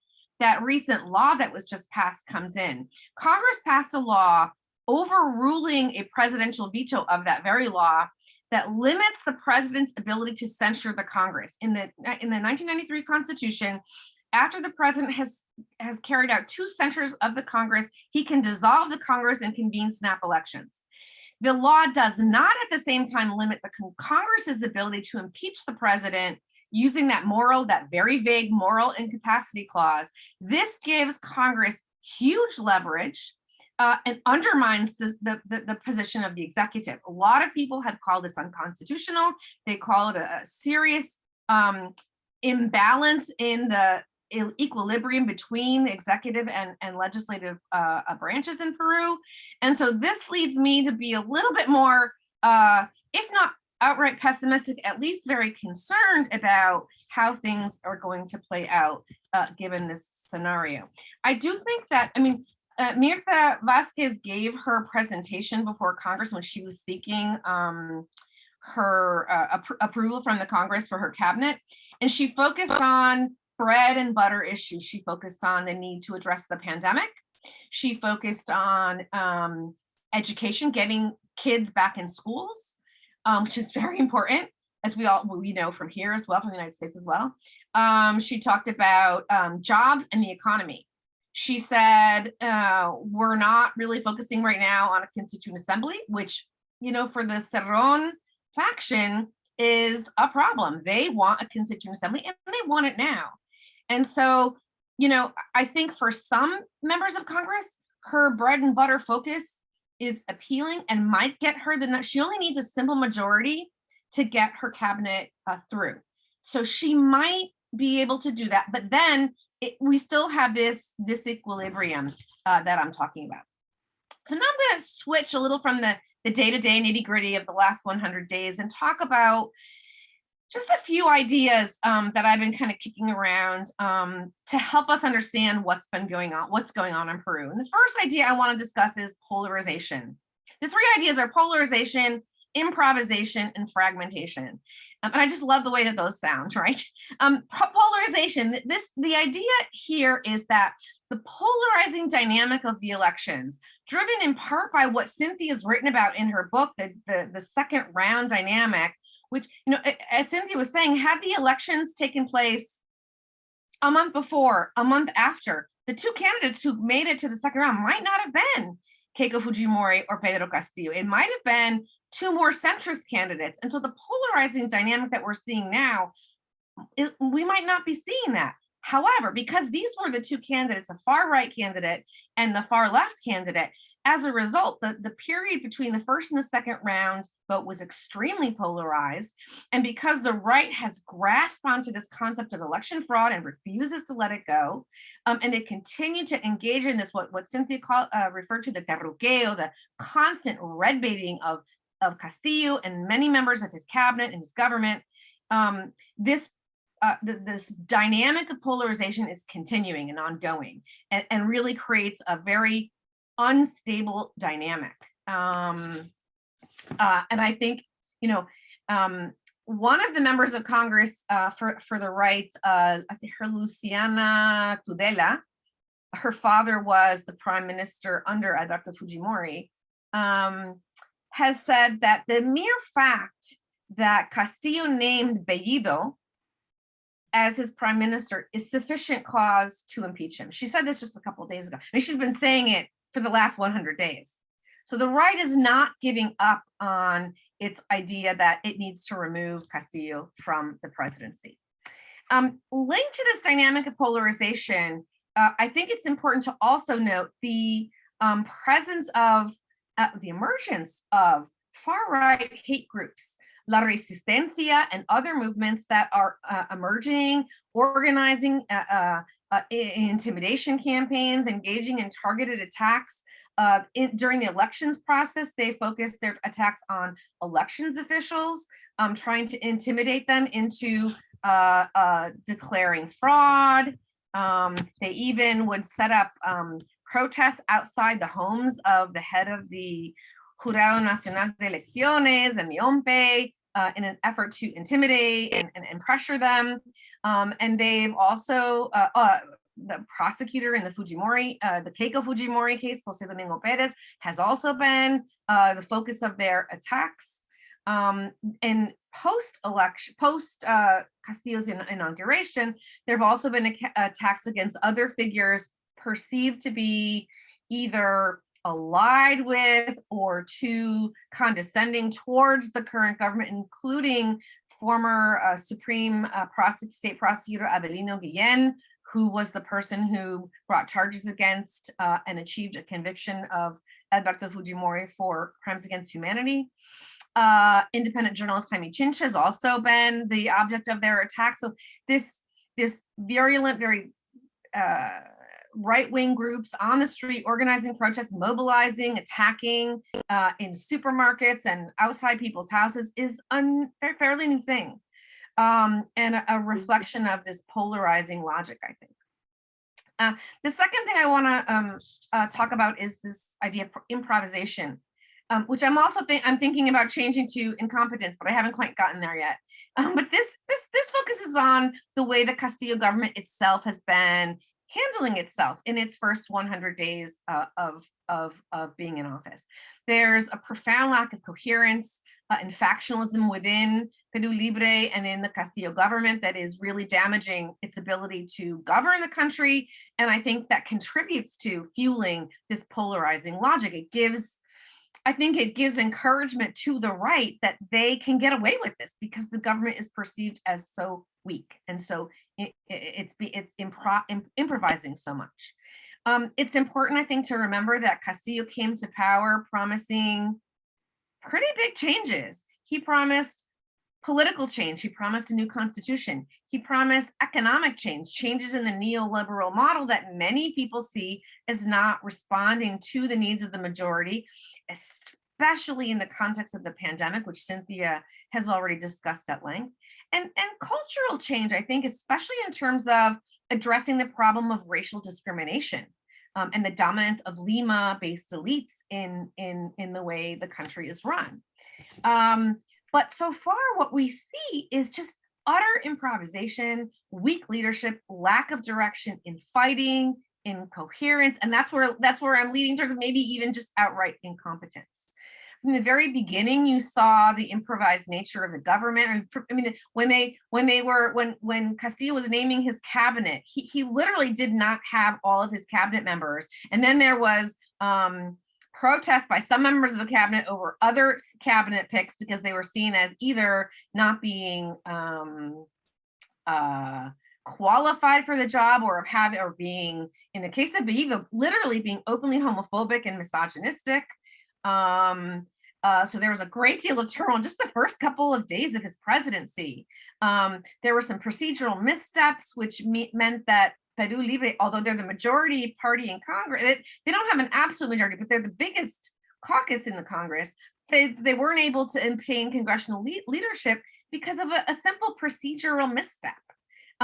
recent law that was just passed comes in. Congress passed a law overruling a presidential veto of that very law that limits the president's ability to censure the Congress. In the 1993 Constitution, after the president has carried out 2 censures of the Congress, he can dissolve the Congress and convene snap elections. The law does not at the same time limit the Congress's ability to impeach the president using that very vague moral incapacity clause. This gives Congress huge leverage and undermines the position of the executive. A lot of people have called this unconstitutional. They call it a serious imbalance in the equilibrium between the executive and legislative branches in Peru. And so this leads me to be a little bit more, if not outright pessimistic, at least very concerned about how things are going to play out given this scenario. I do think that, Mirta Vasquez gave her presentation before Congress when she was seeking her approval from the Congress for her cabinet. And she focused on bread and butter issues. She focused on the need to address the pandemic. She focused on education, getting kids back in schools, which is very important, as we know from here as well, from the United States as well. She talked about jobs and the economy. She said, we're not really focusing right now on a constituent assembly, which, for the Cerrón faction is a problem. They want a constituent assembly and they want it now. And so, I think for some members of Congress, her bread and butter focus is appealing and might get her she only needs a simple majority to get her cabinet through. So she might be able to do that, but then we still have this equilibrium that I'm talking about. So now I'm going to switch a little from the day-to-day nitty-gritty of the last 100 days and talk about just a few ideas that I've been kind of kicking around to help us understand what's going on in Peru. And the first idea I want to discuss is polarization. The 3 ideas are polarization, improvisation, and fragmentation. And I just love the way that those sound, right? Polarization, the idea here is that the polarizing dynamic of the elections, driven in part by what Cynthia has written about in her book, the second round dynamic, which, as Cynthia was saying, had the elections taken place a month before, a month after, the 2 candidates who made it to the second round might not have been Keiko Fujimori or Pedro Castillo. It might have been 2 more centrist candidates. And so the polarizing dynamic that we're seeing now, we might not be seeing that. However, because these were the 2 candidates, the far right candidate and the far left candidate, as a result, the period between the first and the second round vote was extremely polarized. And because the right has grasped onto this concept of election fraud and refuses to let it go, and they continue to engage in this, what Cynthia referred to the terruqueo, the constant red baiting of Castillo and many members of his cabinet and his government, this dynamic of polarization is continuing and ongoing, and really creates a very unstable dynamic. And I think, one of the members of Congress for the right, I think her Luciana Tudela, her father was the prime minister under Alberto Fujimori, has said that the mere fact that Castillo named Bellido as his prime minister is sufficient cause to impeach him. She said this just a couple of days ago. She's been saying it for the last 100 days. So the right is not giving up on its idea that it needs to remove Castillo from the presidency. Linked to this dynamic of polarization, I think it's important to also note the presence of the emergence of far-right hate groups, La Resistencia and other movements that are emerging, organizing, intimidation campaigns, engaging in targeted attacks. During the elections process, they focused their attacks on elections officials, trying to intimidate them into declaring fraud. They even would set up protests outside the homes of the head of the Jurado Nacional de Elecciones and the OMPE in an effort to intimidate and pressure them. And they've also, the prosecutor in the Fujimori, the Keiko Fujimori case, Jose Domingo Perez, has also been the focus of their attacks. And post-election, post Castillo's inauguration, there have also been attacks against other figures perceived to be either allied with or too condescending towards the current government, including former Supreme State Prosecutor Avelino Guillen, who was the person who brought charges against and achieved a conviction of Alberto Fujimori for crimes against humanity. Independent journalist Jaime Chincha has also been the object of their attack. So this virulent, very right-wing groups on the street, organizing protests, mobilizing, attacking in supermarkets and outside people's houses is a fairly new thing, and a reflection of this polarizing logic, I think. The second thing I want to talk about is this idea of improvisation, which I'm thinking about changing to incompetence, but I haven't quite gotten there yet. But this focuses on the way the Castillo government itself has been handling itself in its first 100 days of being in office. There's a profound lack of coherence and factionalism within Peru Libre and in the Castillo government that is really damaging its ability to govern the country. And I think that contributes to fueling this polarizing logic. I think it gives encouragement to the right that they can get away with this because the government is perceived as so weak, and so it's improvising so much. It's important, I think, to remember that Castillo came to power promising pretty big changes. He promised political change. He promised a new constitution. He promised economic change, changes in the neoliberal model that many people see as not responding to the needs of the majority, especially in the context of the pandemic, which Cynthia has already discussed at length. And cultural change, I think, especially in terms of addressing the problem of racial discrimination and the dominance of Lima-based elites in the way the country is run. But so far, what we see is just utter improvisation, weak leadership, lack of direction in fighting, in coherence, and that's where I'm leading towards maybe even just outright incompetence. From the very beginning, you saw the improvised nature of the government. I mean, when Castillo was naming his cabinet, he literally did not have all of his cabinet members, and then there was protest by some members of the cabinet over other cabinet picks because they were seen as either not being qualified for the job or being, in the case of Bellido, literally being openly homophobic and misogynistic. So there was a great deal of turmoil in just the first couple of days of his presidency. There were some procedural missteps, which meant that Peru Libre, although they're the majority party in Congress, they don't have an absolute majority, but they're the biggest caucus in the Congress. They weren't able to obtain congressional leadership because of a simple procedural misstep.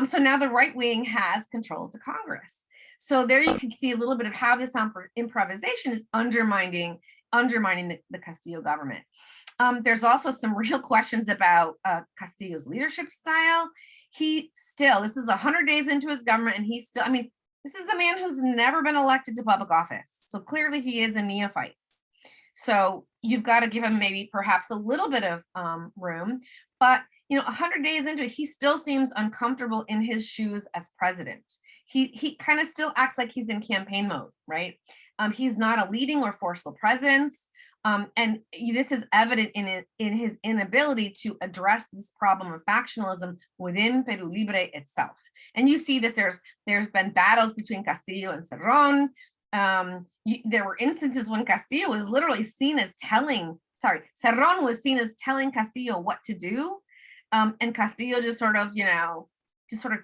So now the right wing has control of the Congress. So there you can see a little bit of how this improvisation is undermining the Castillo government. There's also some real questions about Castillo's leadership style. This is 100 days into his government, and this is a man who's never been elected to public office. So clearly he is a neophyte. So you've got to give him maybe perhaps a little bit of room, but 100 days into it, he still seems uncomfortable in his shoes as president. He kind of still acts like he's in campaign mode, right? He's not a leading or forceful presence. And this is evident in his inability to address this problem of factionalism within Peru Libre itself. And you see this, there's been battles between Castillo and Cerrón. There were instances when Castillo was literally seen as Cerrón was seen as telling Castillo what to do. And Castillo just sort of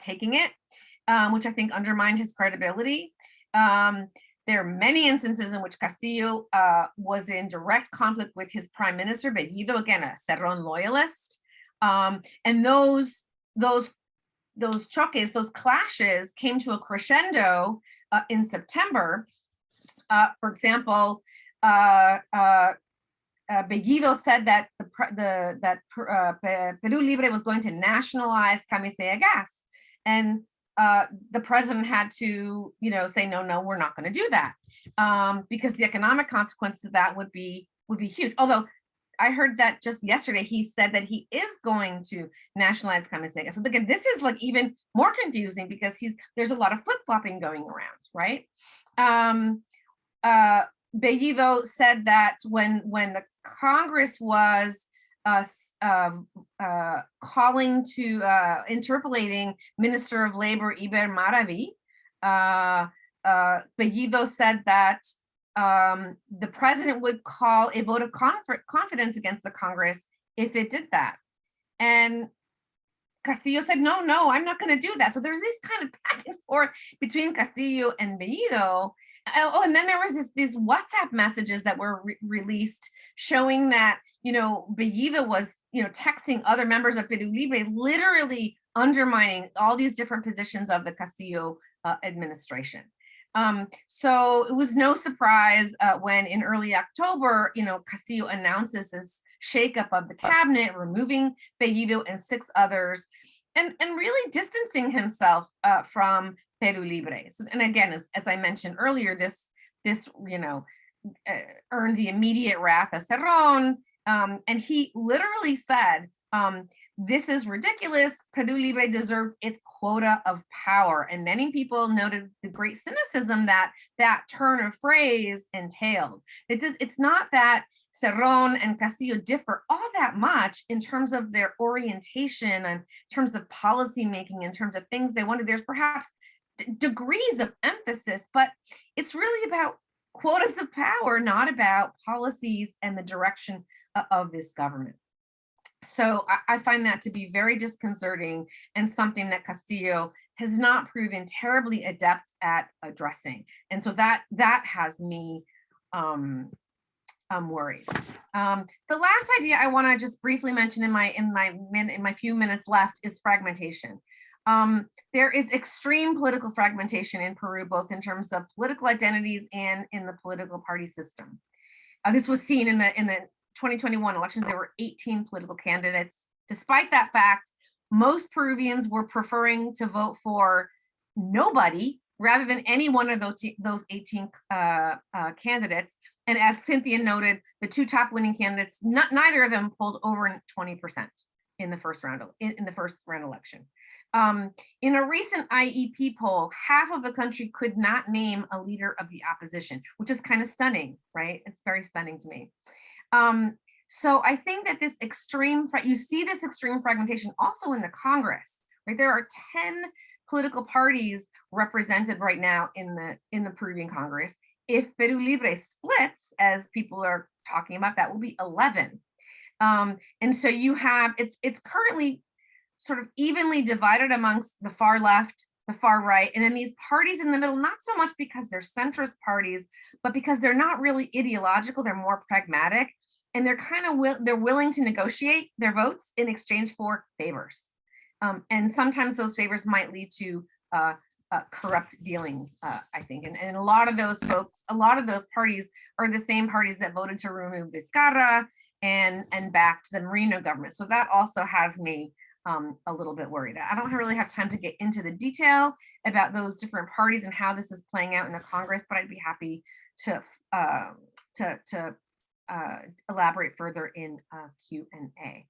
taking it. which I think undermined his credibility. There are many instances in which Castillo was in direct conflict with his prime minister, Bellido, again, a Cerrón loyalist. And those choques, those clashes came to a crescendo in September. For example, Bellido said that Peru Libre was going to nationalize Camisea Gas, and the president had to, say no, we're not going to do that, because the economic consequences of that would be huge. Although I heard that just yesterday, he said that he is going to nationalize Camisea Gas. So again, this is like even more confusing because there's a lot of flip-flopping going around, right? Bellido said that when the Congress was calling to interpolating Minister of Labor Iber Maravi, Bellido said that the president would call a vote of confidence against the Congress if it did that. And Castillo said, no, I'm not going to do that. So there's this kind of back and forth between Castillo and Bellido. Oh, and then there was these WhatsApp messages that were released showing that, Bellido was, texting other members of Peru Libre, literally undermining all these different positions of the Castillo administration. So it was no surprise when in early October, Castillo announces this shakeup of the cabinet, removing Bellido and 6 others, and really distancing himself from Peru Libre. So, and again, as I mentioned earlier, this earned the immediate wrath of Cerrón, and he literally said, this is ridiculous. Peru Libre deserved its quota of power. And many people noted the great cynicism that turn of phrase entailed. It's not that Cerrón and Castillo differ all that much in terms of their orientation and in terms of policy making, in terms of things they wanted. There's perhaps degrees of emphasis, but it's really about quotas of power, not about policies and the direction of this government. So I find that to be very disconcerting and something that Castillo has not proven terribly adept at addressing. And so that has me worried. The last idea I want to just briefly mention in my few minutes left is fragmentation. There is extreme political fragmentation in Peru, both in terms of political identities and in the political party system. This was seen in the 2021 elections. There were 18 political candidates. Despite that fact, most Peruvians were preferring to vote for nobody rather than any one of those 18 candidates. And as Cynthia noted, the 2 top winning candidates, neither of them pulled over 20% in the first round election. In a recent IEP poll, half of the country could not name a leader of the opposition, which is kind of stunning, right? It's very stunning to me. So I think that you see this extreme fragmentation also in the Congress, right? There are 10 political parties represented right now in the Peruvian Congress. If Peru Libre splits, as people are talking about, that will be 11. And so you have, it's currently sort of evenly divided amongst the far left, the far right, and then these parties in the middle, not so much because they're centrist parties, but because they're not really ideological, they're more pragmatic, and they're they're willing to negotiate their votes in exchange for favors. And sometimes those favors might lead to corrupt dealings, I think. And a lot of those folks, a lot of those parties are the same parties that voted to remove Vizcarra and backed the Merino government. So that also has me a little bit worried. I don't really have time to get into the detail about those different parties and how this is playing out in the Congress, but I'd be happy to elaborate further in Q&A.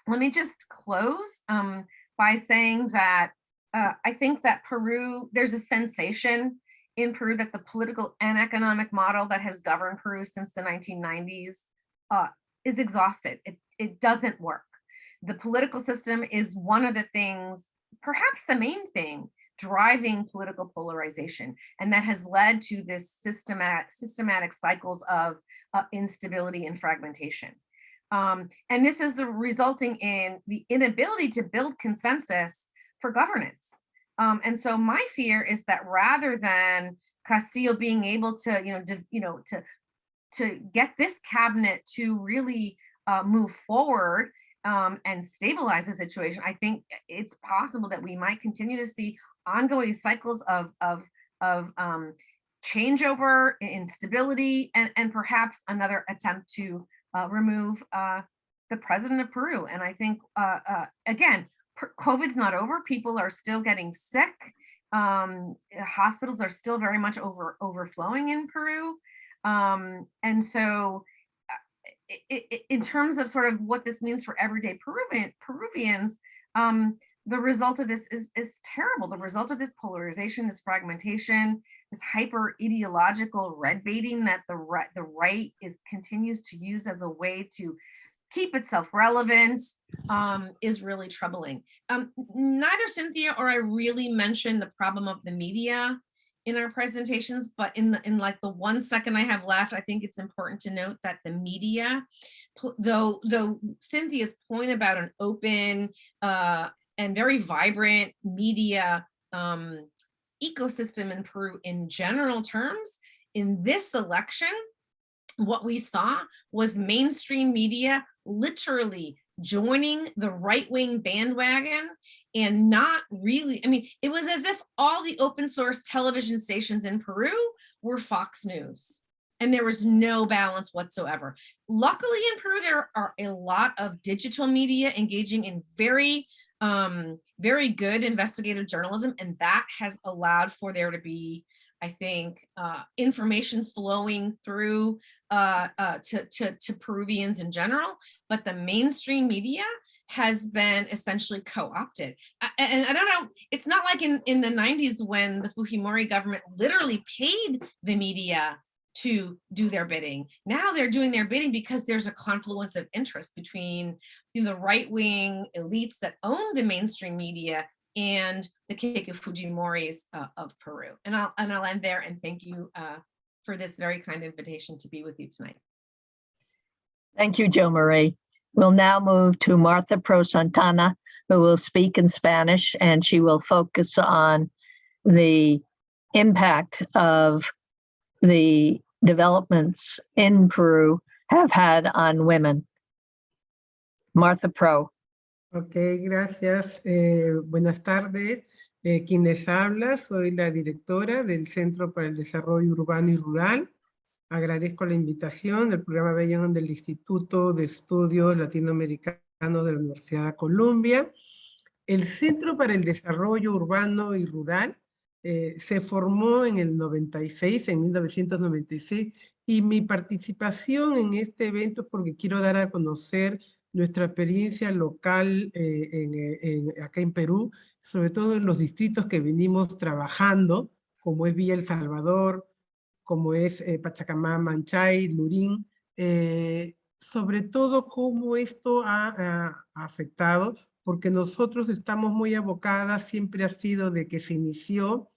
Let me just close by saying that I think that Peru, there's a sensation in Peru that the political and economic model that has governed Peru since the 1990s is exhausted. It doesn't work. The political system is one of the things, perhaps the main thing, driving political polarization, and that has led to this systematic cycles of instability and fragmentation. And this is resulting in the inability to build consensus for governance. And so my fear is that rather than Castillo being able to, to get this cabinet to really move forward and stabilize the situation, I think it's possible that we might continue to see ongoing cycles of changeover, instability, and perhaps another attempt to remove the president of Peru. And I think, again, COVID's not over. People are still getting sick. Hospitals are still very much overflowing in Peru. And so in terms of sort of what this means for everyday Peruvians, the result of this is terrible. The result of this polarization, this fragmentation, this hyper ideological red baiting that the right continues to use as a way to keep itself relevant is really troubling. Neither Cynthia or I really mentioned the problem of the media in our presentations, but in like the 1 second I have left, I think it's important to note that the media, though Cynthia's point about an open and very vibrant media ecosystem in Peru in general terms, in this election, what we saw was mainstream media literally joining the right-wing bandwagon and not really, I mean, it was as if all the open source television stations in Peru were Fox News, and there was no balance whatsoever. Luckily in Peru, there are a lot of digital media engaging in very good investigative journalism, and that has allowed for there to be, I think, information flowing through to Peruvians in general, but the mainstream media has been essentially co-opted. And I don't know, it's not like in the 90s when the Fujimori government literally paid the media to do their bidding. Now they're doing their bidding because there's a confluence of interest between the right-wing elites that own the mainstream media and the Keiko Fujimoris of Peru. And I'll end there, and thank you for this very kind invitation to be with you tonight. Thank you, Jo Marie. We'll now move to Martha Pro Santana, who will speak in Spanish, and she will focus on the impact of the developments in Peru have had on women. Martha Pro. Ok, gracias. Buenas tardes. Quien les habla, soy la directora del Centro para el Desarrollo Urbano y Rural. Agradezco la invitación del programa Bellón del Instituto de Estudios Latinoamericanos de la Universidad de Columbia. El Centro para el Desarrollo Urbano y Rural se formó en el 96, en 1996, y mi participación en este evento es porque quiero dar a conocer nuestra experiencia local acá en Perú, sobre todo en los distritos que venimos trabajando, como es Villa El Salvador, como es Pachacamá, Manchay, Lurín, sobre todo cómo esto ha afectado, porque nosotros estamos muy abocadas, siempre ha sido de que se inició,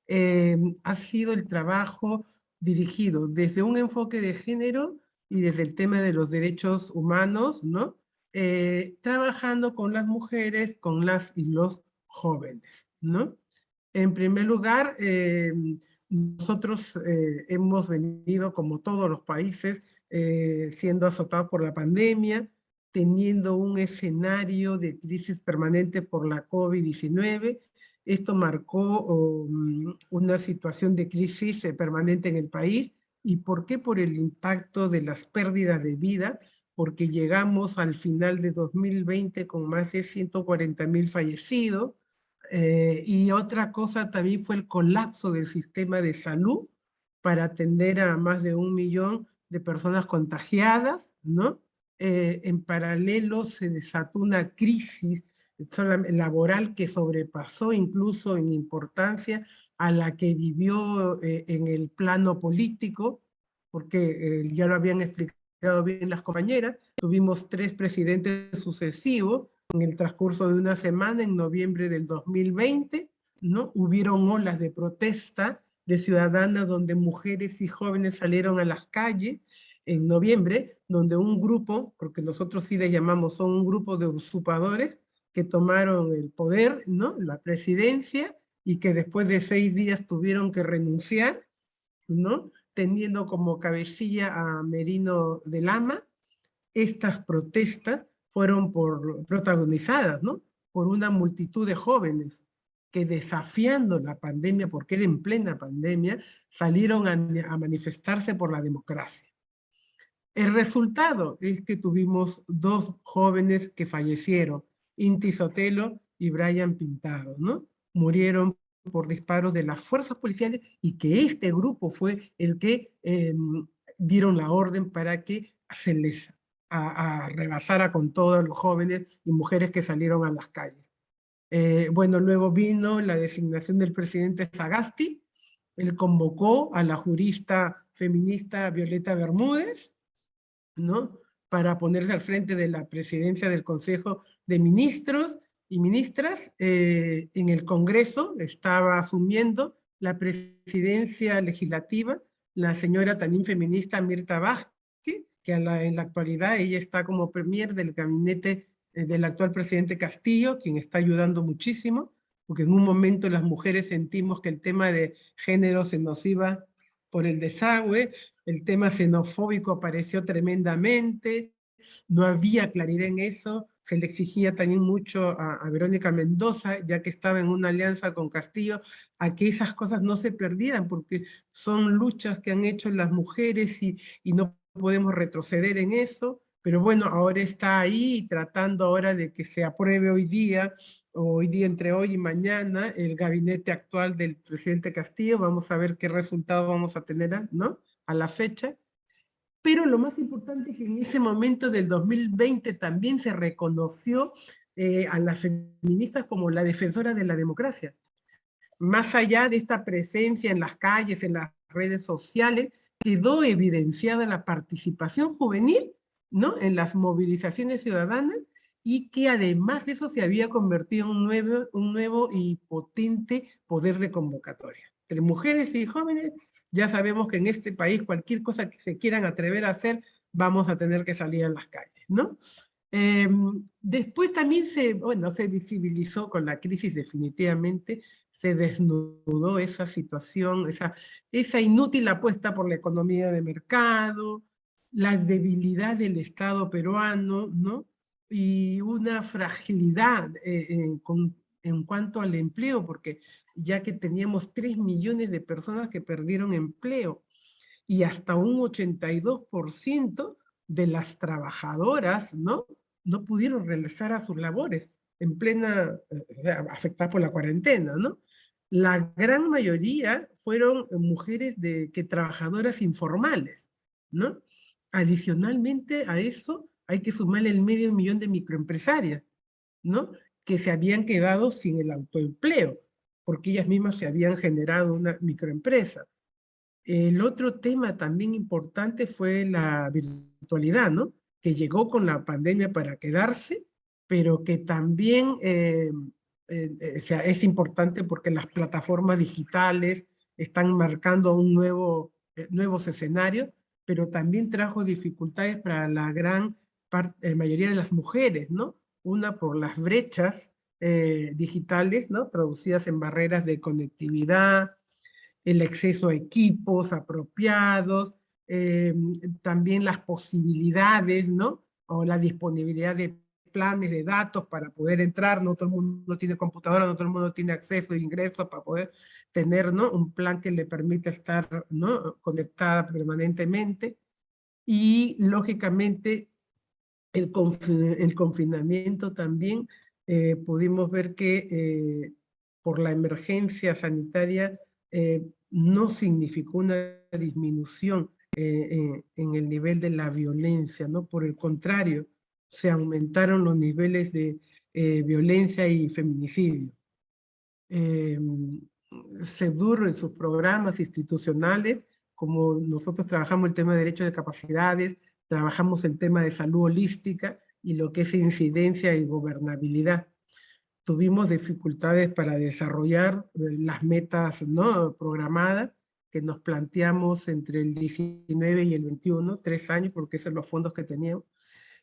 ha sido el trabajo dirigido desde un enfoque de género y desde el tema de los derechos humanos, ¿no? Trabajando con las mujeres, con las y los jóvenes, ¿no? En primer lugar, nosotros hemos venido, como todos los países, siendo azotados por la pandemia, teniendo un escenario de crisis permanente por la COVID-19. Esto marcó una situación de crisis permanente en el país. ¿Y por qué? Por el impacto de las pérdidas de vida, porque llegamos al final de 2020 con más de 140.000 fallecidos, y otra cosa también fue el colapso del sistema de salud para atender a más de 1 millón de personas contagiadas, ¿no? En paralelo se desató una crisis laboral que sobrepasó incluso en importancia a la que vivió en el plano político, porque ya lo habían explicado bien las compañeras, tuvimos 3 presidentes sucesivos en el transcurso de una semana, en noviembre del 2020, ¿no? Hubieron olas de protesta de ciudadanas donde mujeres y jóvenes salieron a las calles en noviembre, donde un grupo, porque nosotros sí les llamamos, son un grupo de usurpadores, que tomaron el poder, ¿no? La presidencia, y que después de 6 días tuvieron que renunciar, ¿no? Teniendo como cabecilla a Merino de Lama. Estas protestas fueron protagonizadas, ¿no? Por una multitud de jóvenes que, desafiando la pandemia, porque era en plena pandemia, salieron a manifestarse por la democracia. El resultado es que tuvimos 2 jóvenes que fallecieron, Inti Sotelo y Brian Pintado, ¿no? Murieron por disparos de las fuerzas policiales, y que este grupo fue el que dieron la orden para que se les rebasara con todos los jóvenes y mujeres que salieron a las calles. Bueno, luego vino la designación del presidente Sagasti. Él convocó a la jurista feminista Violeta Bermúdez, ¿no? Para ponerse al frente de la presidencia del Consejo de Ministros y Ministras. En el Congreso estaba asumiendo la presidencia legislativa la señora también feminista Mirta Vázquez, que en la actualidad ella está como premier del gabinete del actual presidente Castillo, quien está ayudando muchísimo, porque en un momento las mujeres sentimos que el tema de género se nos iba por el desagüe, el tema xenofóbico apareció tremendamente, no había claridad en eso, se le exigía también mucho a Verónica Mendoza, ya que estaba en una alianza con Castillo, a que esas cosas no se perdieran, porque son luchas que han hecho las mujeres y no podemos retroceder en eso. Pero bueno, ahora está ahí tratando ahora de que se apruebe hoy día entre hoy y mañana, el gabinete actual del presidente Castillo. Vamos a ver qué resultado vamos a tener, ¿no? A la fecha. Pero lo más importante es que en ese momento del 2020 también se reconoció a las feministas como la defensora de la democracia. Más allá de esta presencia en las calles, en las redes sociales, quedó evidenciada la participación juvenil, ¿no? En las movilizaciones ciudadanas, y que además de eso se había convertido en un nuevo y potente poder de convocatoria. Entre mujeres y jóvenes, ya sabemos que en este país cualquier cosa que se quieran atrever a hacer, vamos a tener que salir a las calles, ¿no? Después también se visibilizó con la crisis, definitivamente, se desnudó esa situación, esa inútil apuesta por la economía de mercado, la debilidad del Estado peruano, ¿no? Y una fragilidad en cuanto al empleo, porque ya que teníamos 3 millones de personas que perdieron empleo, y hasta un 82% de las trabajadoras, ¿no? No pudieron regresar a sus labores en plena, afectadas por la cuarentena, ¿no? La gran mayoría fueron mujeres trabajadoras informales, ¿no? Adicionalmente a eso, hay que sumarle el 500.000 de microempresarias, ¿no? Que se habían quedado sin el autoempleo, porque ellas mismas se habían generado una microempresa. El otro tema también importante fue la virtualidad, ¿no? Que llegó con la pandemia para quedarse, pero que también es importante porque las plataformas digitales están marcando nuevos escenarios, pero también trajo dificultades para la gran mayoría de las mujeres, ¿no? Una por las brechas digitales, ¿no? Producidas en barreras de conectividad, el acceso a equipos apropiados, también las posibilidades, ¿no? O la disponibilidad de planes de datos para poder entrar. No todo el mundo tiene computadora, no todo el mundo tiene acceso e ingreso para poder tener, ¿no? Un plan que le permita estar, ¿no? Conectada permanentemente. Y lógicamente el confinamiento también, pudimos ver que por la emergencia sanitaria no significó una disminución en el nivel de la violencia, ¿no? Por el contrario, se aumentaron los niveles de violencia y feminicidio. CEDUR en sus programas institucionales, como nosotros trabajamos el tema de derechos de capacidades, trabajamos el tema de salud holística y lo que es incidencia y gobernabilidad. Tuvimos dificultades para desarrollar las metas, ¿no? Programadas que nos planteamos entre el 19 y el 21, 3 años, porque esos son los fondos que teníamos.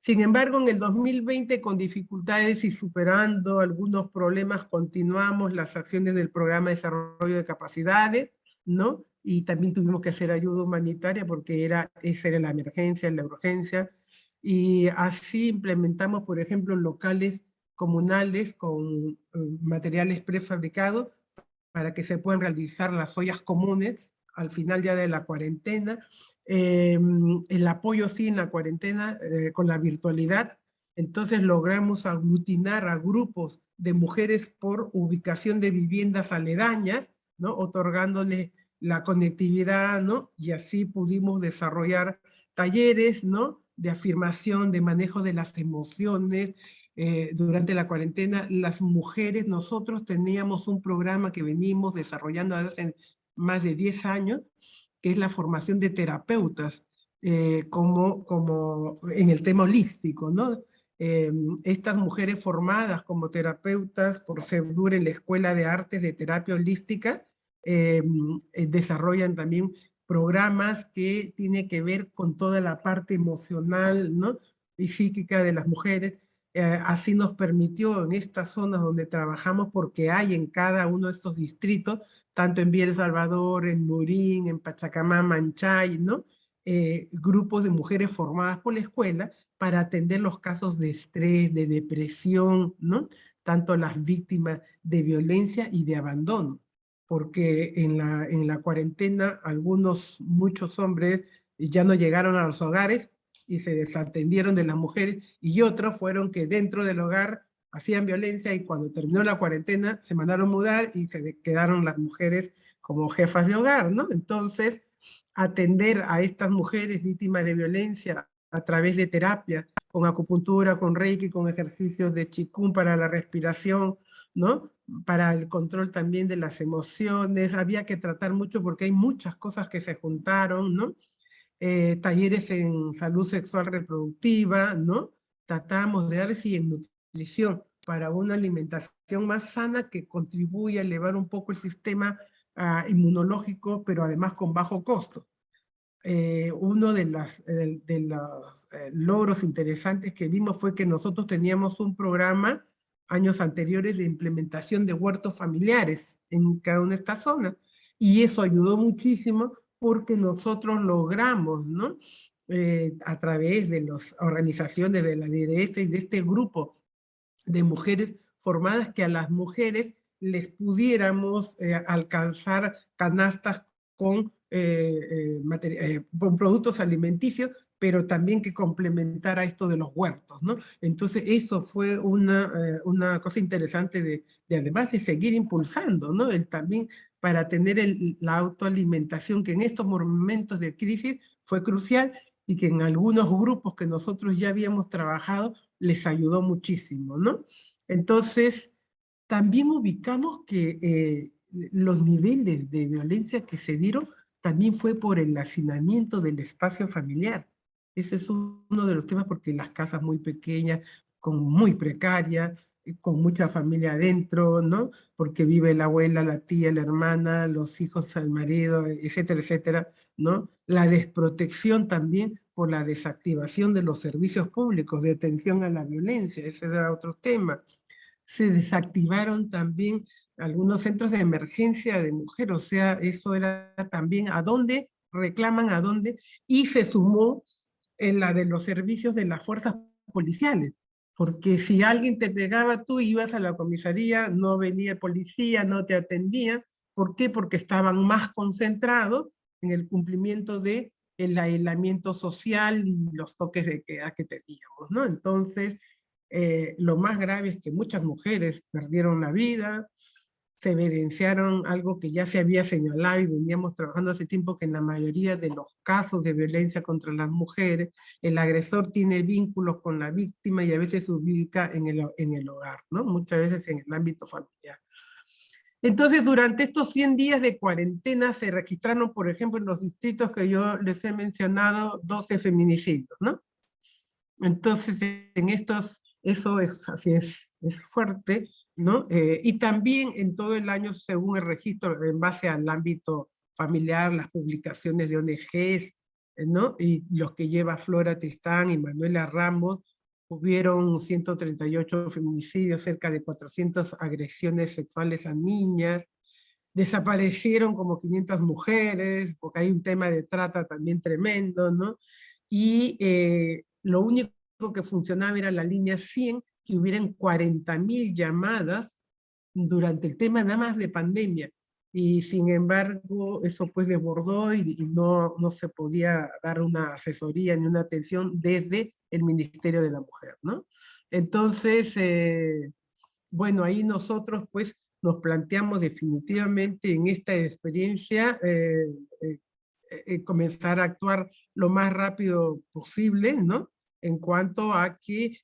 Sin embargo, en el 2020, con dificultades y superando algunos problemas, continuamos las acciones del Programa de Desarrollo de Capacidades, ¿no? Y también tuvimos que hacer ayuda humanitaria porque esa era la emergencia, la urgencia. Y así implementamos, por ejemplo, locales comunales con materiales prefabricados para que se puedan realizar las ollas comunes al final ya de la cuarentena. El apoyo sí en la cuarentena con la virtualidad. Entonces logramos aglutinar a grupos de mujeres por ubicación de viviendas aledañas, ¿no? Otorgándoles la conectividad, ¿no? Y así pudimos desarrollar talleres, ¿no? De afirmación, de manejo de las emociones. Durante la cuarentena, las mujeres, nosotros teníamos un programa que venimos desarrollando hace más de 10 años, que es la formación de terapeutas, como en el tema holístico, ¿no? Estas mujeres formadas como terapeutas por CEBDUR en la Escuela de Artes de Terapia Holística, desarrollan también programas que tienen que ver con toda la parte emocional, ¿no? Y psíquica de las mujeres. Así nos permitió en estas zonas donde trabajamos, porque hay en cada uno de estos distritos, tanto en Villa El Salvador, en Lurín, en Pachacamá, Manchay, ¿no? Grupos de mujeres formadas por la escuela para atender los casos de estrés, de depresión, ¿no? Tanto las víctimas de violencia y de abandono, porque en la cuarentena muchos hombres ya no llegaron a los hogares y se desatendieron de las mujeres, y otros fueron que dentro del hogar hacían violencia, y cuando terminó la cuarentena se mandaron mudar y se quedaron las mujeres como jefas de hogar, ¿no? Entonces, atender a estas mujeres víctimas de violencia a través de terapia, con acupuntura, con reiki, con ejercicios de qigong para la respiración, ¿no? Para el control también de las emociones. Había que tratar mucho porque hay muchas cosas que se juntaron, ¿no? Talleres en salud sexual reproductiva, ¿no? Tratamos de dar, sí, en nutrición, para una alimentación más sana que contribuye a elevar un poco el sistema inmunológico, pero además con bajo costo. Uno de los logros interesantes que vimos fue que nosotros teníamos un programa años anteriores de implementación de huertos familiares en cada una de estas zonas, y eso ayudó muchísimo porque nosotros logramos, ¿no? A través de las organizaciones de la DRF y de este grupo de mujeres formadas, que a las mujeres les pudiéramos alcanzar canastas con productos alimenticios, pero también que complementara esto de los huertos, ¿no? Entonces eso fue una cosa interesante de además de seguir impulsando, ¿no? También para tener la autoalimentación, que en estos momentos de crisis fue crucial, y que en algunos grupos que nosotros ya habíamos trabajado les ayudó muchísimo, ¿no? Entonces, también ubicamos que los niveles de violencia que se dieron también fue por el hacinamiento del espacio familiar. Ese es uno de los temas, porque las casas muy pequeñas, muy precarias, con mucha familia adentro, ¿no? Porque vive la abuela, la tía, la hermana, los hijos, el marido, etcétera, etcétera, ¿no? La desprotección también por la desactivación de los servicios públicos de atención a la violencia, ese era otro tema. Se desactivaron también algunos centros de emergencia de mujer, o sea, eso era también a dónde, reclaman a dónde, y se sumó en la de los servicios de las fuerzas policiales, porque si alguien te pegaba, tú ibas a la comisaría, no venía policía, no te atendía. ¿Por qué? Porque estaban más concentrados en el cumplimiento de el aislamiento social y los toques de queda que teníamos, ¿no? Entonces, lo más grave es que muchas mujeres perdieron la vida, se evidenciaron algo que ya se había señalado y veníamos trabajando hace tiempo, que en la mayoría de los casos de violencia contra las mujeres, el agresor tiene vínculos con la víctima y a veces se ubica en el hogar, ¿no? Muchas veces en el ámbito familiar. Entonces, durante estos 100 días de cuarentena se registraron, por ejemplo, en los distritos que yo les he mencionado, 12 feminicidios, ¿no? Entonces, en estos, eso es, así es fuerte, ¿no? Y también en todo el año, según el registro, en base al ámbito familiar, las publicaciones de ONGs, ¿no? Y los que lleva Flora Tristán y Manuela Ramos, hubieron 138 feminicidios, cerca de 400 agresiones sexuales a niñas, desaparecieron como 500 mujeres, porque hay un tema de trata también tremendo, ¿no? Y lo único que funcionaba era la línea 100, que hubieran 40.000 llamadas durante el tema nada más de pandemia. Y sin embargo, eso pues desbordó y no se podía dar una asesoría ni una atención desde el Ministerio de la Mujer, ¿no? Entonces, bueno, ahí nosotros pues nos planteamos definitivamente en esta experiencia comenzar a actuar lo más rápido posible, ¿no? En cuanto a que,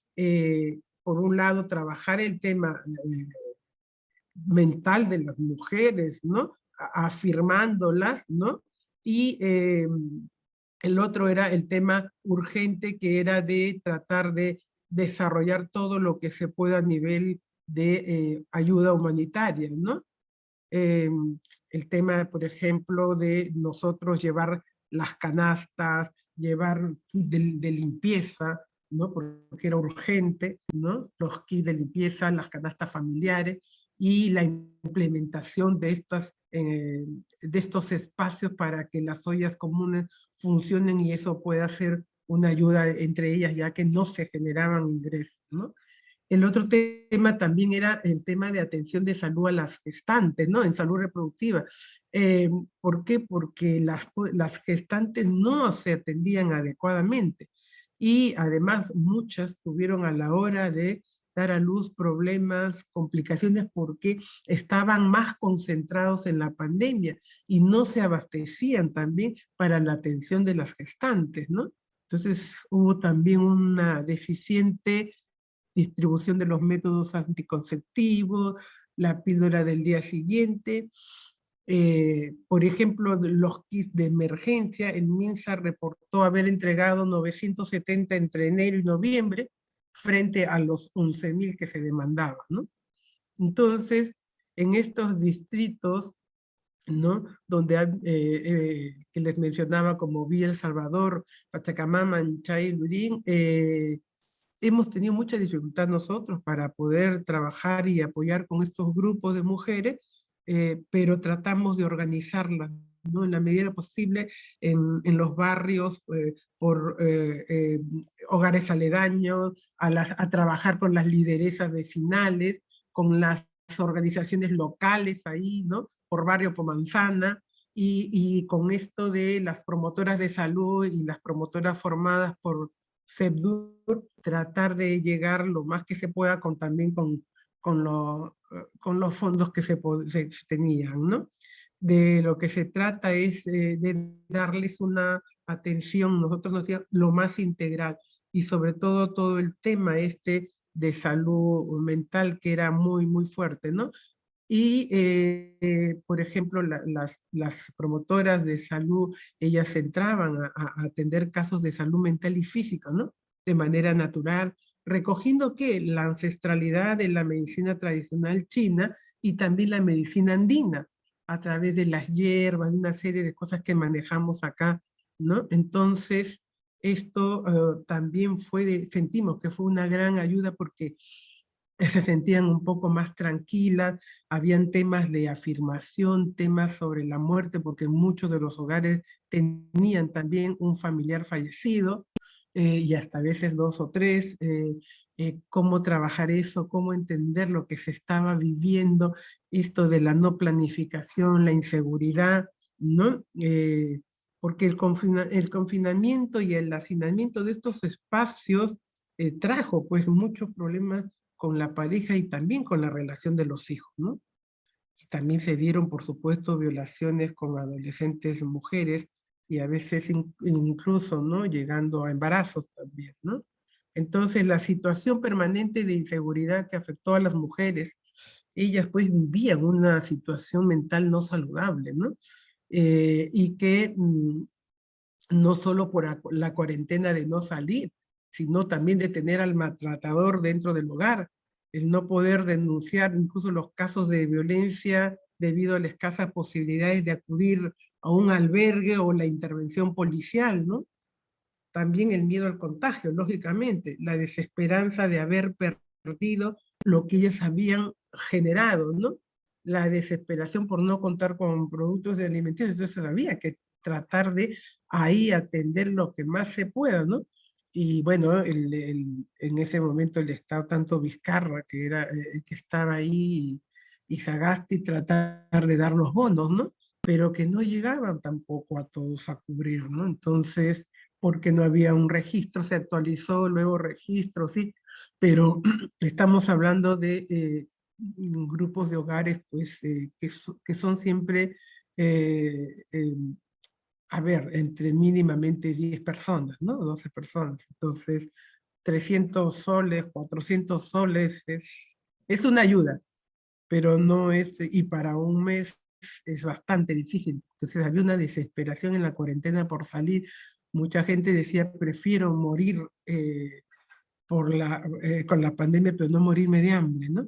por un lado, trabajar el tema mental de las mujeres, ¿no? Afirmándolas, ¿no? Y el otro era el tema urgente, que era de tratar de desarrollar todo lo que se pueda a nivel de ayuda humanitaria, ¿no? El tema, por ejemplo, de nosotros llevar las canastas, llevar kits de limpieza, ¿no? Porque era urgente, ¿no? Los kits de limpieza, las canastas familiares, y la implementación de estos espacios para que las ollas comunes funcionen y eso pueda ser una ayuda entre ellas, ya que no se generaban ingresos, ¿no? El otro tema también era el tema de atención de salud a las gestantes, ¿no? En salud reproductiva. ¿Por qué? Porque las gestantes no se atendían adecuadamente y además muchas tuvieron a la hora de dar a luz problemas, complicaciones, porque estaban más concentrados en la pandemia y no se abastecían también para la atención de las gestantes, ¿no? Entonces hubo también una deficiente distribución de los métodos anticonceptivos, la píldora del día siguiente. Por ejemplo, los kits de emergencia, el MINSA reportó haber entregado 970 entre enero y noviembre, frente a los 11.000 que se demandaban, ¿no? Entonces, en estos distritos, ¿no? Donde que les mencionaba como Villa El Salvador, Pachacamama, Anchay, Lurín, hemos tenido mucha dificultad nosotros para poder trabajar y apoyar con estos grupos de mujeres, pero tratamos de organizarlas, ¿no? En la medida posible en los barrios, por hogares aledaños, a trabajar con las lideresas vecinales, con las organizaciones locales ahí, ¿no? Por barrio, por manzana, y con esto de las promotoras de salud y las promotoras formadas por CEPDUR, tratar de llegar lo más que se pueda también con los fondos que se tenían, ¿no? De lo que se trata es de darles una atención, nosotros nos decíamos, lo más integral, y sobre todo el tema de salud mental, que era muy, muy fuerte, ¿no? Y, por ejemplo, las promotoras de salud, ellas entraban a atender casos de salud mental y física, ¿no? De manera natural, recogiendo que la ancestralidad de la medicina tradicional china y también la medicina andina, a través de las hierbas, de una serie de cosas que manejamos acá, ¿no? Entonces, esto también sentimos que fue una gran ayuda porque se sentían un poco más tranquilas, habían temas de afirmación, temas sobre la muerte, porque muchos de los hogares tenían también un familiar fallecido, y hasta a veces 2 o 3, cómo trabajar eso, cómo entender lo que se estaba viviendo, esto de la no planificación, la inseguridad, ¿no? Porque el confinamiento y el hacinamiento de estos espacios trajo pues muchos problemas con la pareja y también con la relación de los hijos, ¿no? Y también se dieron, por supuesto, violaciones con adolescentes mujeres y a veces incluso, ¿no? Llegando a embarazos también, ¿no? Entonces, la situación permanente de inseguridad que afectó a las mujeres, ellas pues vivían una situación mental no saludable, ¿no? Y que no solo por la cuarentena de no salir, sino también de tener al maltratador dentro del hogar, el no poder denunciar incluso los casos de violencia debido a las escasas posibilidades de acudir a un albergue o la intervención policial, ¿no? También el miedo al contagio, lógicamente, la desesperanza de haber perdido lo que ellas habían generado, ¿no? La desesperación por no contar con productos de alimentación, entonces había que tratar de ahí atender lo que más se pueda, ¿no? Y bueno, en ese momento el Estado, tanto Vizcarra, que era el que estaba ahí, y Sagasti, tratar de dar los bonos, ¿no? Pero que no llegaban tampoco a todos a cubrir, ¿no? Entonces, porque no había un registro, se actualizó, luego registro, sí, pero estamos hablando de grupos de hogares, pues, que son siempre, a ver, entre mínimamente 10 personas, ¿no? 12 personas. Entonces, 300 soles, 400 soles es una ayuda, pero no es, y para un mes es bastante difícil. Entonces había una desesperación en la cuarentena por salir. Mucha gente decía, prefiero morir con la pandemia, pero no morirme de hambre, ¿no?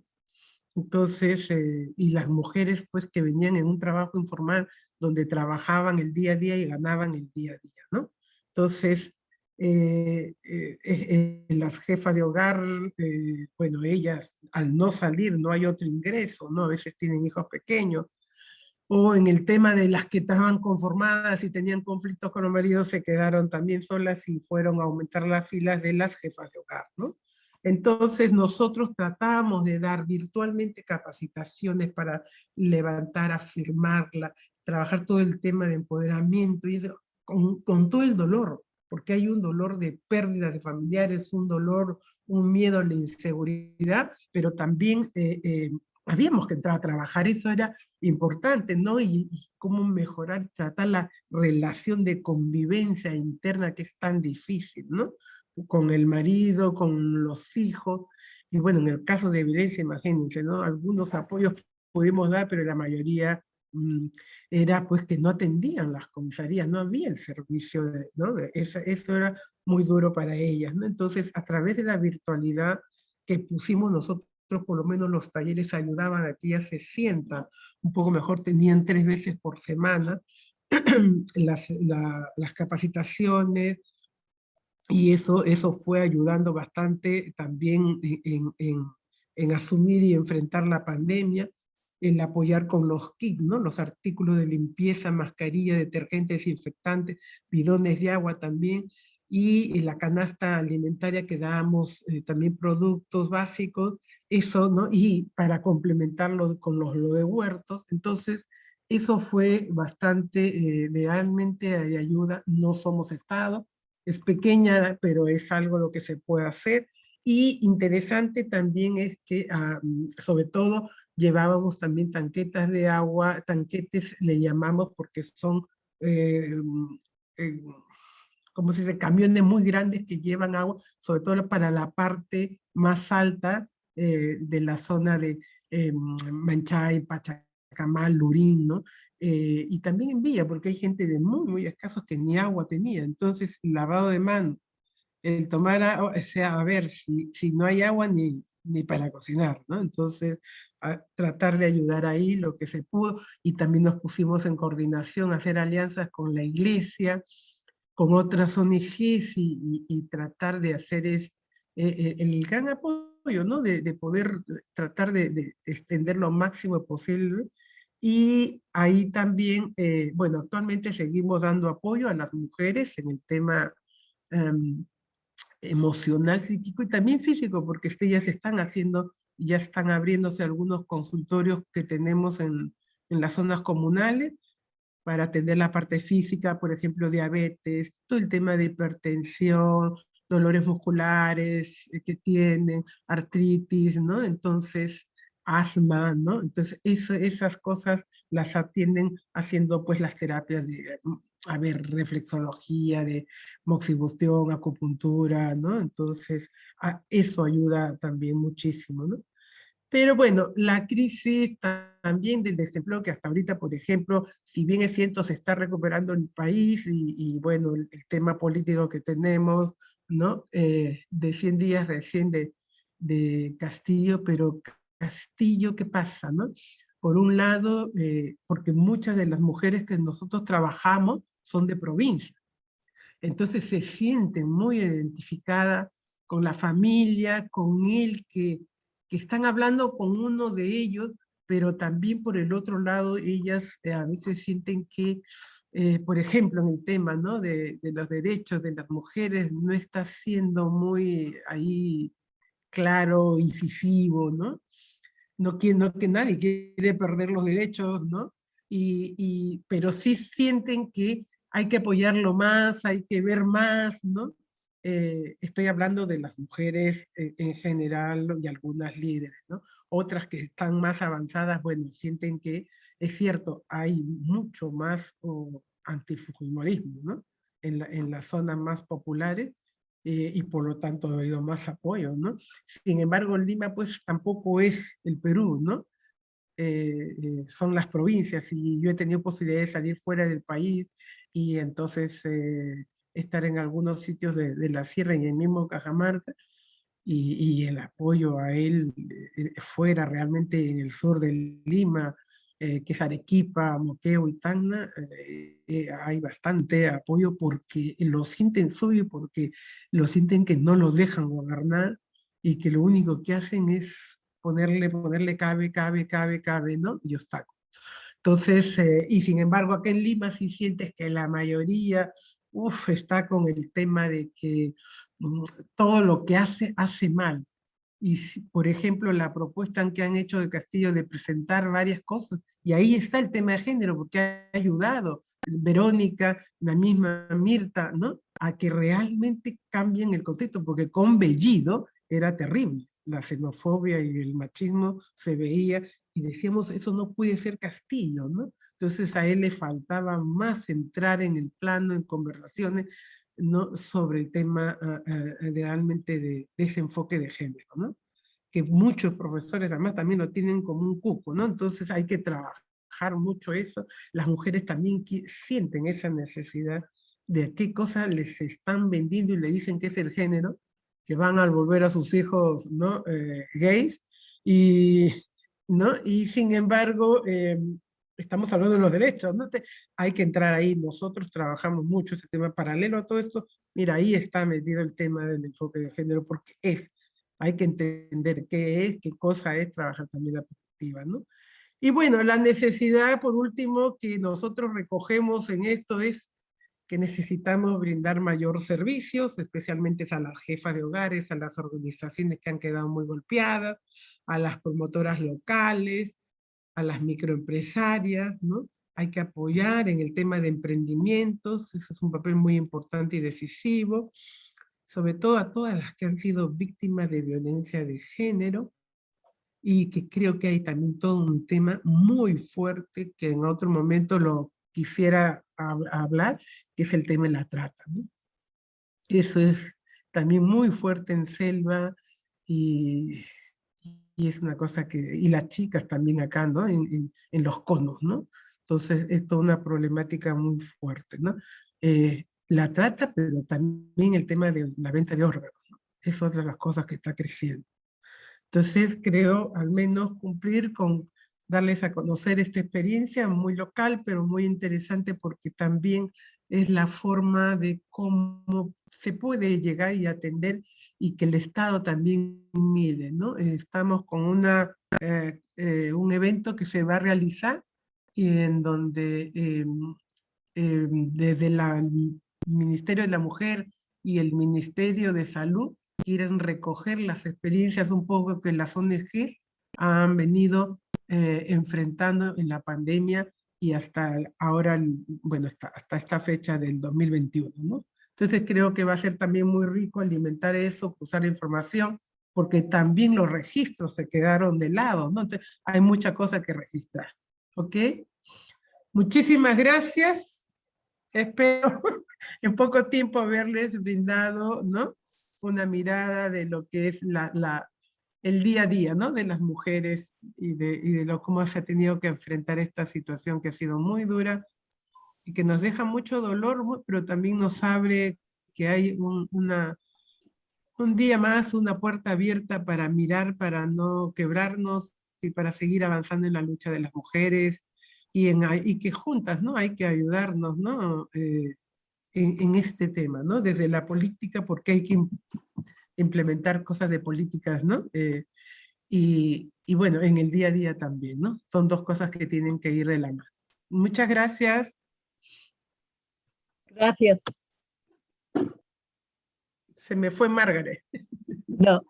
Entonces, y las mujeres pues que venían en un trabajo informal donde trabajaban el día a día y ganaban el día a día, ¿no? Entonces, las jefas de hogar, bueno, ellas al no salir no hay otro ingreso, ¿no? A veces tienen hijos pequeños, o en el tema de las que estaban conformadas y tenían conflictos con los maridos, se quedaron también solas y fueron a aumentar las filas de las jefas de hogar, ¿no? Entonces nosotros tratábamos de dar virtualmente capacitaciones para levantar, afirmarla, trabajar todo el tema de empoderamiento, y eso, con todo el dolor, porque hay un dolor de pérdida de familiares, un dolor, un miedo a la inseguridad, pero también habíamos que entrar a trabajar, eso era importante, ¿no? Y cómo mejorar, tratar la relación de convivencia interna que es tan difícil, ¿no? Con el marido, con los hijos, y bueno, en el caso de violencia, imagínense, ¿no? Algunos apoyos pudimos dar, pero la mayoría era pues que no atendían las comisarías, no había el servicio, ¿no? Eso era muy duro para ellas, ¿no? Entonces, a través de la virtualidad que pusimos nosotros, por lo menos los talleres ayudaban a que ellas se sientan un poco mejor, tenían 3 veces por semana las capacitaciones, y eso fue ayudando bastante también en asumir y enfrentar la pandemia, en apoyar con los kits, ¿no? Los artículos de limpieza, mascarilla, detergente, desinfectante, bidones de agua también, y en la canasta alimentaria que dábamos también productos básicos, eso, ¿no? Y para complementarlo con lo de huertos. Entonces, eso fue bastante realmente de ayuda. No somos Estado, es pequeña, pero es algo lo que se puede hacer. Y interesante también es que, sobre todo, llevábamos también tanquetas de agua, tanquetes le llamamos porque son, eh, eh, como se dice, camiones muy grandes que llevan agua, sobre todo para la parte más alta de la zona de Manchay, Pachacamal, Lurín, ¿no? Y también en Villa, porque hay gente de muy, muy escasos que ni agua tenía. Entonces, lavado de mano, el tomar agua, o sea, a ver, si no hay agua ni para cocinar, ¿no? Entonces, tratar de ayudar ahí lo que se pudo, y también nos pusimos en coordinación a hacer alianzas con la iglesia, con otras ONGs, y tratar de hacer el gran apoyo, ¿no? De poder tratar de extender lo máximo posible. Y ahí también, bueno, actualmente seguimos dando apoyo a las mujeres en el tema emocional, psíquico y también físico, porque ya se están haciendo, ya están abriéndose algunos consultorios que tenemos en las zonas comunales para atender la parte física, por ejemplo, diabetes, todo el tema de hipertensión, dolores musculares que tienen, artritis, ¿no? Entonces, asma, ¿no? Entonces, esas cosas las atienden haciendo pues las terapias de, a ver, reflexología, de moxibustión, acupuntura, ¿no? Entonces, eso ayuda también muchísimo, ¿no? Pero bueno, la crisis también del desempleo, que hasta ahorita, por ejemplo, si bien es cierto, se está recuperando el país, y bueno, el tema político que tenemos, ¿no? De 100 días recién de Castillo, pero Castillo, ¿qué pasa, no? por un lado, porque muchas de las mujeres que nosotros trabajamos son de provincia. Entonces se sienten muy identificadas con la familia, con él, que están hablando con uno de ellos, pero también por el otro lado, ellas a veces sienten que, por ejemplo, en el tema, ¿no?, de los derechos de las mujeres, no está siendo muy ahí claro, incisivo, ¿no? No que nadie quiere perder los derechos, ¿no? Pero sí sienten que hay que apoyarlo más, hay que ver más, ¿no? Estoy hablando de las mujeres en general y algunas líderes, ¿no? Otras que están más avanzadas, bueno, sienten que es cierto, hay mucho más antifujimorismo, ¿no? En las zonas más populares, y por lo tanto ha habido más apoyo, ¿no? Sin embargo, Lima pues tampoco es el Perú, ¿no? Son las provincias y yo he tenido posibilidad de salir fuera del país y entonces estar en algunos sitios de la sierra y en el mismo Cajamarca y el apoyo a él fuera realmente en el sur de Lima, que es Arequipa, Moqueo y Tacna, hay bastante apoyo porque lo sienten suyo, porque lo sienten que no lo dejan gobernar y que lo único que hacen es ponerle cabe, ¿no? Y obstáculos. Entonces, y sin embargo, acá en Lima sí sientes que la mayoría, está con el tema de que todo lo que hace mal. Y, por ejemplo, la propuesta que han hecho de Castillo de presentar varias cosas, y ahí está el tema de género, porque ha ayudado Verónica, la misma Mirta, ¿no?, a que realmente cambien el concepto, porque con Bellido era terrible, la xenofobia y el machismo se veía, y decíamos, eso no puede ser Castillo, ¿no? Entonces a él le faltaba más entrar en el plano, en conversaciones, ¿no?, sobre el tema realmente de ese enfoque de género, ¿no? Que muchos profesores además también lo tienen como un cupo, ¿no? Entonces hay que trabajar mucho eso. Las mujeres también sienten esa necesidad de qué cosas les están vendiendo y le dicen que es el género, que van a volver a sus hijos, ¿no?, gays, y, ¿no? Y sin embargo, estamos hablando de los derechos, ¿no? Hay que entrar ahí, nosotros trabajamos mucho ese tema paralelo a todo esto. Mira, ahí está metido el tema del enfoque de género, porque hay que entender qué es, qué cosa es trabajar también la perspectiva, ¿no? Y bueno, la necesidad, por último, que nosotros recogemos en esto es que necesitamos brindar mayor servicios, especialmente a las jefas de hogares, a las organizaciones que han quedado muy golpeadas, a las promotoras locales, a las microempresarias, ¿no? Hay que apoyar en el tema de emprendimientos, eso es un papel muy importante y decisivo, sobre todo a todas las que han sido víctimas de violencia de género, y que creo que hay también todo un tema muy fuerte que en otro momento lo quisiera hablar, que es el tema de la trata, ¿no? Eso es también muy fuerte en selva y es una cosa que, y las chicas también acá, ¿no? En los conos, ¿no? Entonces, es toda una problemática muy fuerte, ¿no? La trata, pero también el tema de la venta de órganos, ¿no? Es otra de las cosas que está creciendo. Entonces, creo al menos cumplir con darles a conocer esta experiencia muy local, pero muy interesante porque también es la forma de cómo se puede llegar y atender y que el Estado también mire, ¿no? Estamos con un evento que se va a realizar y en donde desde el Ministerio de la Mujer y el Ministerio de Salud quieren recoger las experiencias un poco que las ONG han venido enfrentando en la pandemia y hasta ahora, bueno, hasta esta fecha del 2021, ¿no? Entonces creo que va a ser también muy rico alimentar eso, usar información, porque también los registros se quedaron de lado, ¿no? Entonces hay mucha cosa que registrar, ¿ok? Muchísimas gracias. Espero en poco tiempo haberles brindado, ¿no?, una mirada de lo que es el día a día, ¿no?, de las mujeres y de cómo se ha tenido que enfrentar esta situación que ha sido muy dura y que nos deja mucho dolor, pero también nos abre que hay un día más, una puerta abierta para mirar, para no quebrarnos y para seguir avanzando en la lucha de las mujeres y que juntas, ¿no? Hay que ayudarnos, ¿no? En este tema, ¿no? Desde la política, porque hay que implementar cosas de políticas, ¿no? Y bueno, en el día a día también, ¿no? Son dos cosas que tienen que ir de la mano. Muchas gracias. Gracias. Se me fue Margaret. No,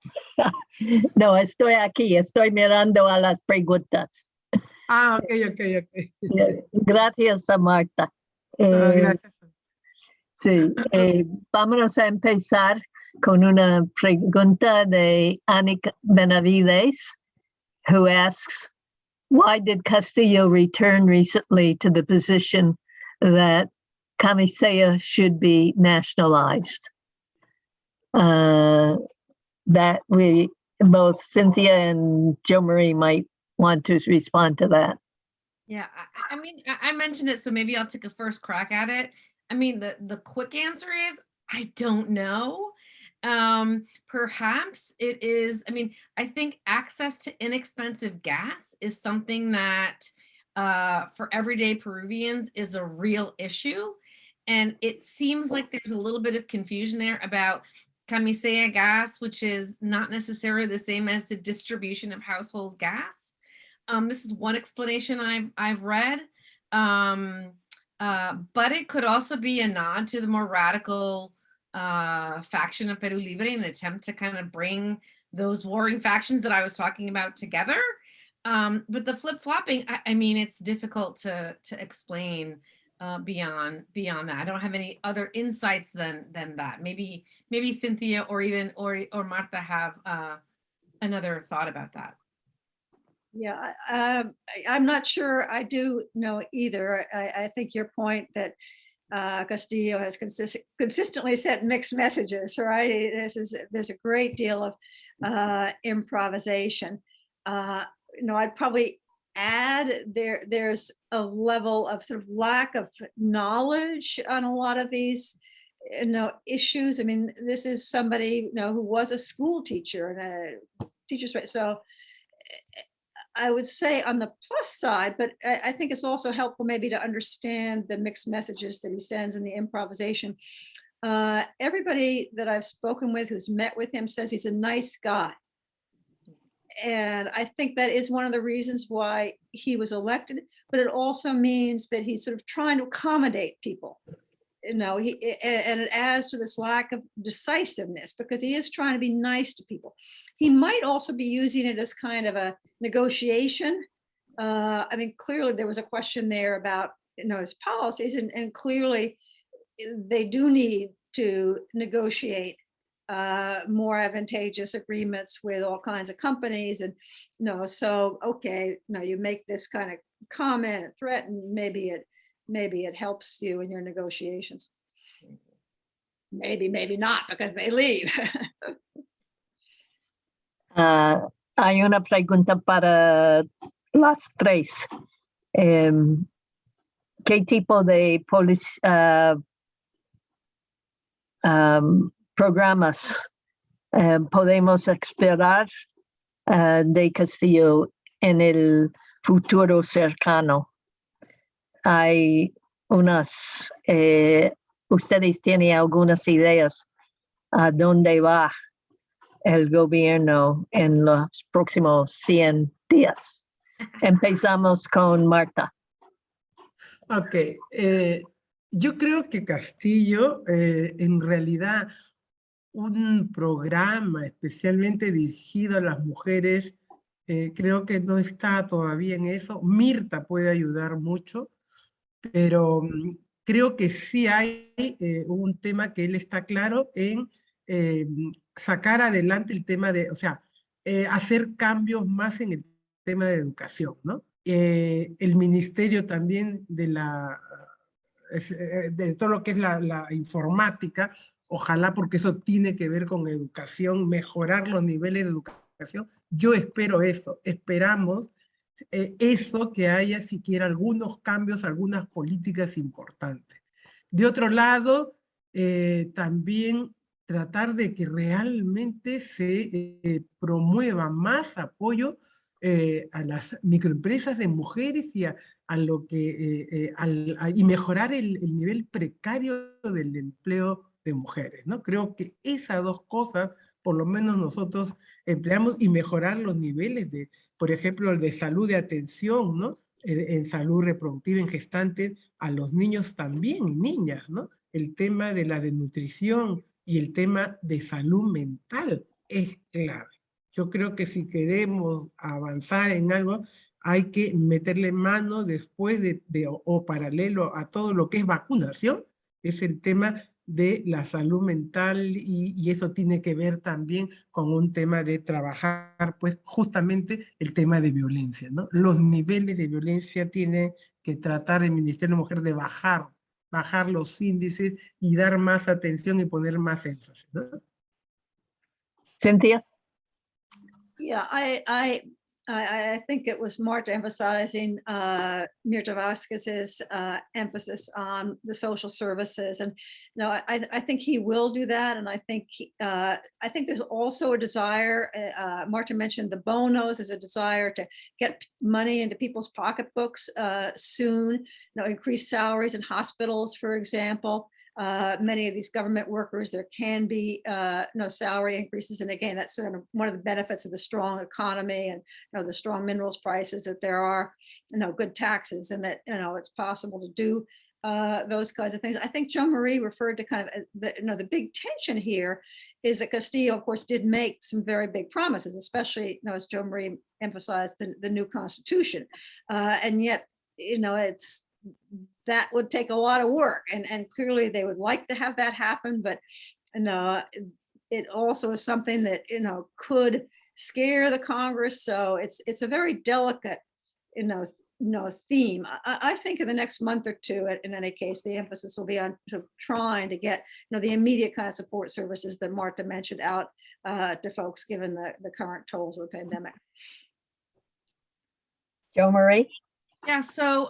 no, estoy aquí, estoy mirando a las preguntas. Ah, ok. Gracias a Marta. Gracias. Sí, vámonos a empezar con una pregunta de Anik Benavides, who asks, why did Castillo return recently to the position that camisea should be nationalized? That we, both Cynthia and Jo Marie might want to respond to that. Yeah, I mean, I mentioned it, so maybe I'll take a first crack at it. I mean, the quick answer is, I don't know. Perhaps it is, I mean, I think access to inexpensive gas is something that for everyday Peruvians is a real issue. And it seems like there's a little bit of confusion there about camisea gas, which is not necessarily the same as the distribution of household gas. This is one explanation I've read. But it could also be a nod to the more radical faction of Peru Libre, in an attempt to kind of bring those warring factions that I was talking about together. But the flip-flopping, I mean, it's difficult to explain beyond that. I don't have any other insights than that. Maybe Cynthia or Marta have another thought about that. Yeah, I'm not sure I do know either. I think your point that Castillo has consistently sent mixed messages, right? There's a great deal of improvisation. I'd probably add there's a level of sort of lack of knowledge on a lot of these issues. I mean, this is somebody who was a school teacher and a teacher's right. So I would say on the plus side, but I think it's also helpful maybe to understand the mixed messages that he sends and the improvisation. Everybody that I've spoken with who's met with him says he's a nice guy. And I think that is one of the reasons why he was elected, but it also means that he's sort of trying to accommodate people. And it adds to this lack of decisiveness because he is trying to be nice to people. He might also be using it as kind of a negotiation. I mean, clearly there was a question there about his policies, and clearly they do need to negotiate more advantageous agreements with all kinds of companies, and so okay, you make this kind of comment, threat, and maybe it helps you in your negotiations. Maybe not, because they leave. Hay una pregunta para las tres. ¿Qué tipo de programas podemos esperar de Castillo en el futuro cercano? Hay ustedes tienen algunas ideas a dónde va el gobierno en los próximos 100 días. Empezamos con Marta. Ok, yo creo que Castillo, en realidad, un programa especialmente dirigido a las mujeres, creo que no está todavía en eso. Mirta puede ayudar mucho, pero creo que sí hay un tema que él está claro en sacar adelante el tema de, hacer cambios más en el tema de educación, ¿no? El ministerio también de todo lo que es la informática, ojalá, porque eso tiene que ver con educación, mejorar los niveles de educación. Yo espero eso, esperamos eso, que haya siquiera algunos cambios, algunas políticas importantes. De otro lado, también tratar de que realmente se promueva más apoyo a las microempresas de mujeres y y mejorar el nivel precario del empleo de mujeres, ¿no? Creo que esas dos cosas, por lo menos nosotros empleamos, y mejorar los niveles de, por ejemplo, el de salud de atención, ¿no? En salud reproductiva en gestantes a los niños también y niñas, ¿no? El tema de la desnutrición y el tema de salud mental es clave. Yo creo que si queremos avanzar en algo, hay que meterle mano después o paralelo a todo lo que es vacunación, es el tema de la salud mental y eso tiene que ver también con un tema de trabajar, pues justamente el tema de violencia, ¿no? Los niveles de violencia tiene que tratar el Ministerio de Mujer de bajar los índices y dar más atención y poner más énfasis, ¿no? Cynthia? Yeah, I think it was Marta emphasizing Mirta Vasquez's emphasis on the social services, and no, I think he will do that, and I think there's also a desire. Marta mentioned the bonos. There's a desire to get money into people's pocketbooks soon. Increase salaries in hospitals, for example. Many of these government workers, there can be no salary increases. And again, that's sort of one of the benefits of the strong economy and the strong minerals prices, that there are good taxes, and that it's possible to do those kinds of things. I think Joe Marie referred to kind of the big tension here is that Castillo, of course, did make some very big promises, especially as Joe Marie emphasized, the new constitution, and yet that would take a lot of work, and clearly they would like to have that happen, but it also is something that could scare the Congress. So it's a very delicate theme. I think in the next month or two, in any case, the emphasis will be on sort of trying to get the immediate kind of support services that Marta mentioned out to folks, given the current tolls of the pandemic. Jo Marie? Yeah, so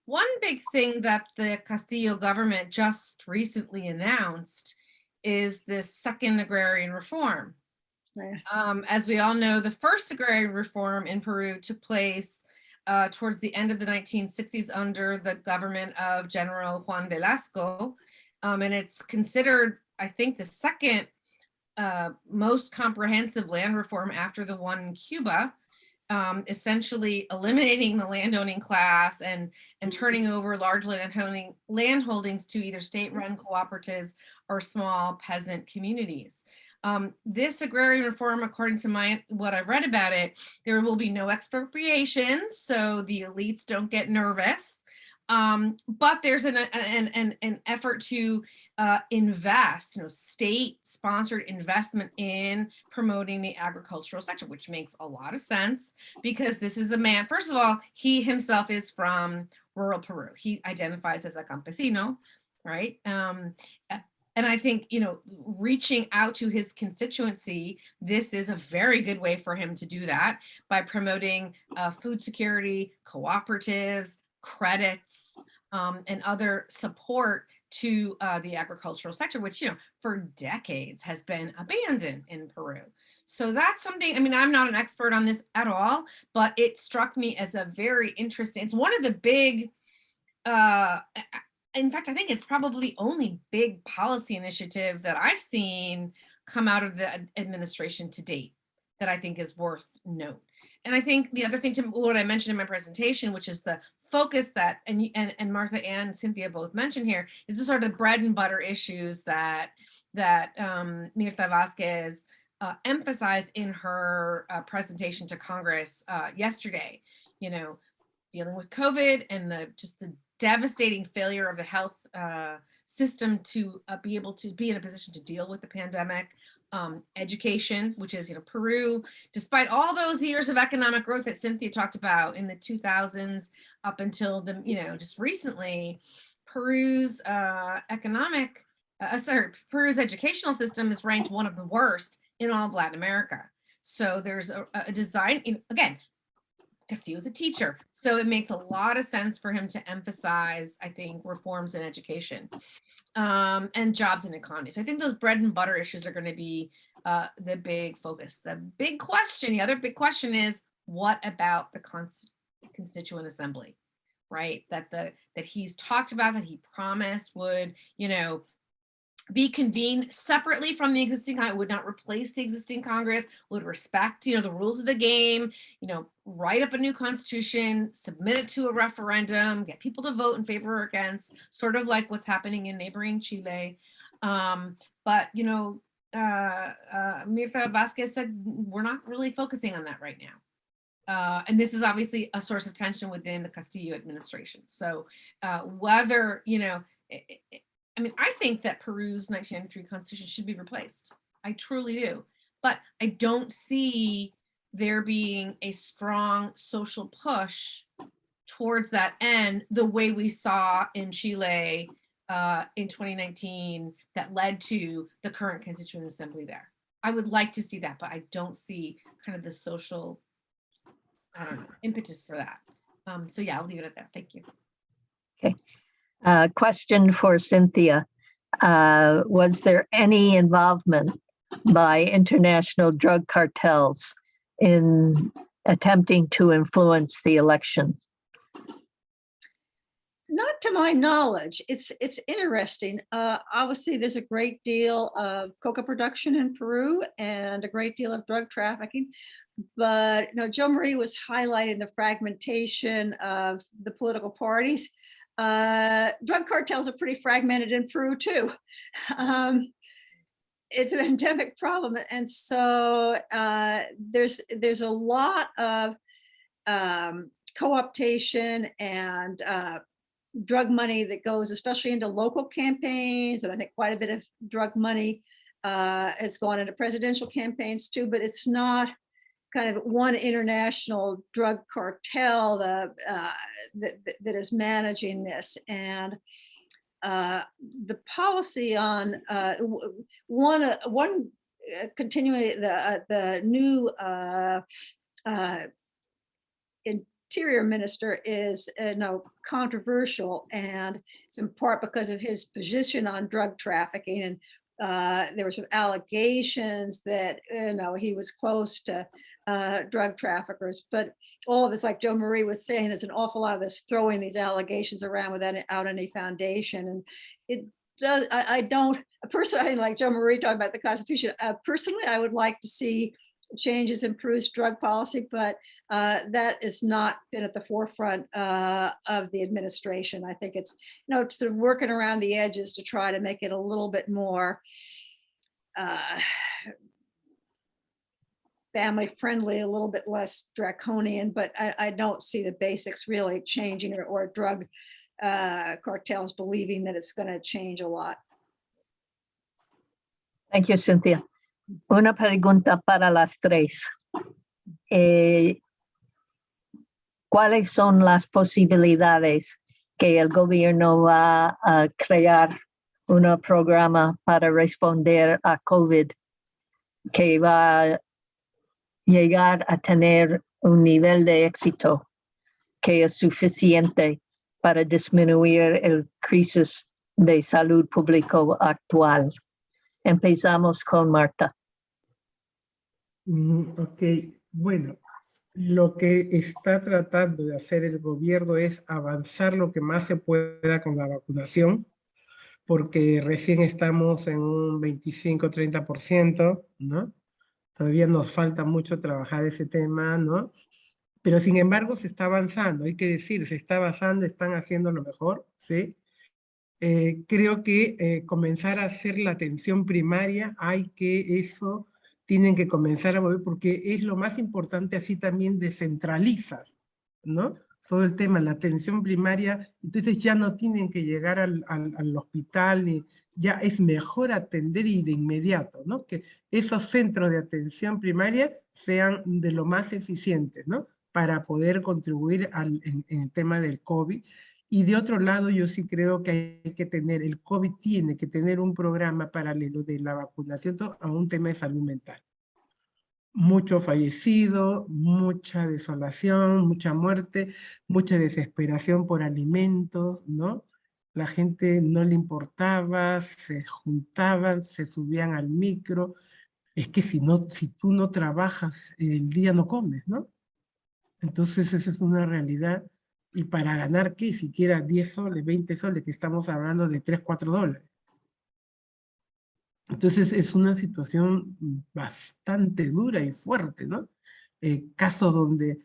one big thing that the Castillo government just recently announced is this second agrarian reform. Yeah. As we all know, the first agrarian reform in Peru took place towards the end of the 1960s under the government of General Juan Velasco. And it's considered, I think, the second most comprehensive land reform after the one in Cuba. Essentially eliminating the landowning class and turning over large land holdings to either state-run cooperatives or small peasant communities. This agrarian reform, according to what I've read about it, there will be no expropriations, so the elites don't get nervous. But there's an effort to invest, state-sponsored investment in promoting the agricultural sector, which makes a lot of sense because this is a man, first of all, he himself is from rural Peru. He identifies as a campesino, right? And I think, reaching out to his constituency, this is a very good way for him to do that by promoting food security, cooperatives, credits, and other support to the agricultural sector, which, for decades has been abandoned in Peru. So that's something, I'm not an expert on this at all, but it struck me as a very interesting, it's one of the big, in fact, I think it's probably the only big policy initiative that I've seen come out of the administration to date that I think is worth note. And I think the other thing to what I mentioned in my presentation, which is the focus that, and Martha and Cynthia both mentioned here, is the sort of bread and butter issues that Mirta Vasquez emphasized in her presentation to Congress yesterday. Dealing with COVID and the devastating failure of the health system to be able to be in a position to deal with the pandemic. Education, which is, Peru, despite all those years of economic growth that Cynthia talked about in the 2000s up until just recently, Peru's Peru's educational system is ranked one of the worst in all of Latin America. So there's a design, again, Castillo is a teacher, so it makes a lot of sense for him to emphasize, I think, reforms in education and jobs and economy. So I think those bread and butter issues are going to be the big focus. The other big question is, what about the Constituent Assembly, right? That he's talked about, that he promised would, you know, be convened separately from the existing Congress, would not replace the existing Congress, would respect, you know, the rules of the game, you know, write up a new constitution, submit it to a referendum, get people to vote in favor or against, sort of like what's happening in neighboring Chile. But, you know, Mirta Vázquez said, we're not really focusing on that right now. And this is obviously a source of tension within the Castillo administration. So whether, you know, I mean, I think that Peru's 1993 constitution should be replaced. I truly do. But I don't see there being a strong social push towards that end the way we saw in Chile in 2019 that led to the current Constituent Assembly there. I would like to see that, but I don't see kind of the social impetus for that. So yeah, I'll leave it at that. Thank you. Okay. Question for Cynthia. Was there any involvement by international drug cartels in attempting to influence the elections? Not to my knowledge. It's interesting. Obviously, there's a great deal of coca production in Peru and a great deal of drug trafficking. But you know, Joe Marie was highlighting the fragmentation of the political parties. Drug cartels are pretty fragmented in Peru too. It's an endemic problem, and so there's a lot of co-optation and drug money that goes especially into local campaigns, and I think quite a bit of drug money has gone into presidential campaigns too, but it's not kind of one international drug cartel that is managing this. And the policy on continuing the new Interior Minister is controversial, and it's in part because of his position on drug trafficking. And there were some allegations that he was close to drug traffickers, but all of this, like Joe Marie was saying, there's an awful lot of this throwing these allegations around without any foundation. And it does, I don't personally, like Joe Marie talking about the Constitution, personally I would like to see changes in Peru's drug policy, but that has not been at the forefront of the administration. I think it's sort of working around the edges to try to make it a little bit more family friendly, a little bit less draconian, but I don't see the basics really changing, or drug cartels believing that it's going to change a lot. Thank you, Cynthia. Una pregunta para las tres. ¿Cuáles son las posibilidades que el gobierno va a crear un programa para responder a COVID que va a llegar a tener un nivel de éxito que es suficiente para disminuir el crisis de salud público actual? Empezamos con Marta. Ok, bueno, lo que está tratando de hacer el gobierno es avanzar lo que más se pueda con la vacunación, porque recién estamos en un 25-30%, ¿no? Todavía nos falta mucho trabajar ese tema, ¿no? Pero sin embargo se está avanzando, hay que decir, se está avanzando, están haciendo lo mejor, ¿sí? Creo que comenzar a hacer la atención primaria, eso tienen que comenzar a mover, porque es lo más importante, así también descentralizas, ¿no? Todo el tema, la atención primaria, entonces ya no tienen que llegar al hospital, ya es mejor atender y de inmediato, ¿no? Que esos centros de atención primaria sean de lo más eficientes, ¿no? Para poder contribuir en el tema del COVID. Y de otro lado, yo sí creo que hay que tener, el COVID tiene que tener un programa paralelo de la vacunación a un tema de salud mental. Mucho fallecido, mucha desolación, mucha muerte, mucha desesperación por alimentos, ¿no? La gente no le importaba, se juntaban, se subían al micro. Es que si tú no trabajas el día no comes, ¿no? Entonces esa es una realidad. Y para ganar, ¿qué? Siquiera 10 soles, 20 soles, que estamos hablando de 3, 4 dólares. Entonces es una situación bastante dura y fuerte, ¿no? Casos donde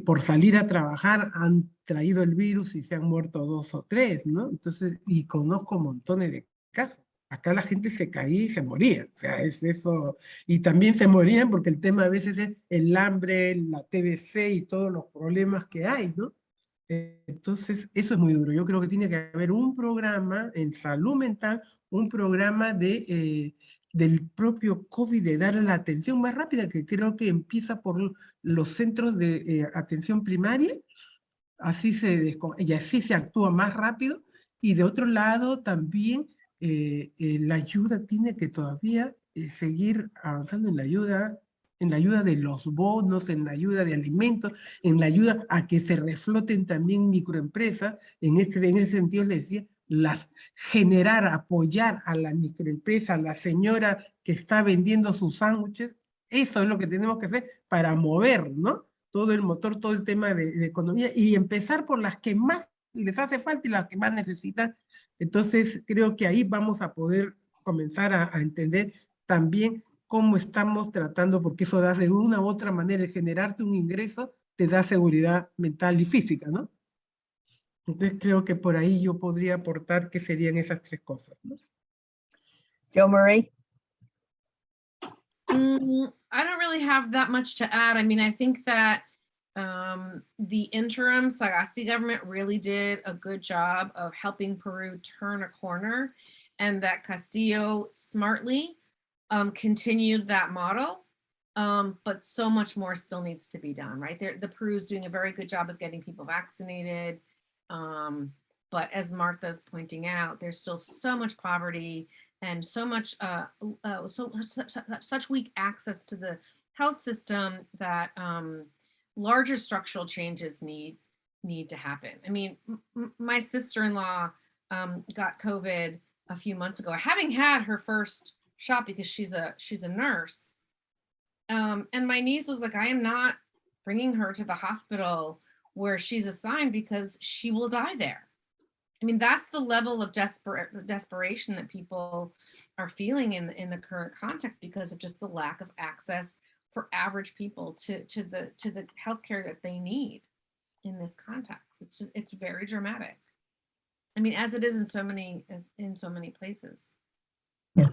por salir a trabajar han traído el virus y se han muerto 2 o 3, ¿no? Entonces, y conozco montones de casos. Acá la gente se caía y se moría, o sea, es eso. Y también se morían porque el tema a veces es el hambre, la TBC y todos los problemas que hay, ¿no? Entonces, eso es muy duro. Yo creo que tiene que haber un programa en salud mental, un programa del propio COVID, de dar la atención más rápida, que creo que empieza por los centros de atención primaria, y así se actúa más rápido. Y de otro lado, también la ayuda tiene que todavía seguir avanzando en la ayuda de los bonos, en la ayuda de alimentos, en la ayuda a que se refloten también microempresas. En ese sentido les decía, generar, apoyar a la microempresa, a la señora que está vendiendo sus sándwiches. Eso es lo que tenemos que hacer para mover, ¿no? Todo el motor, todo el tema de economía, y empezar por las que más les hace falta y las que más necesitan. Entonces, creo que ahí vamos a poder comenzar a entender también cómo estamos tratando, porque eso da de una u otra manera, el generarte un ingreso te da seguridad mental y física, ¿no? Entonces, creo que por ahí yo podría aportar que serían esas 3 cosas, ¿no? Joe Marie? I don't really have that much to add. I mean, I think that the interim Sagasti government really did a good job of helping Peru turn a corner, and that Castillo smartly continued that model. But so much more still needs to be done, right? The Peru's doing a very good job of getting people vaccinated. But as Martha's pointing out, there's still so much poverty and so much, such weak access to the health system that larger structural changes need to happen. I mean, my sister-in-law got COVID a few months ago, having had her first shot because she's a nurse. And my niece was like, I am not bringing her to the hospital where she's assigned because she will die there. I mean, that's the level of desperation that people are feeling in the current context because of just the lack of access for average people to the healthcare that they need in this context. It's very dramatic. I mean, as it is in so many places. Yeah.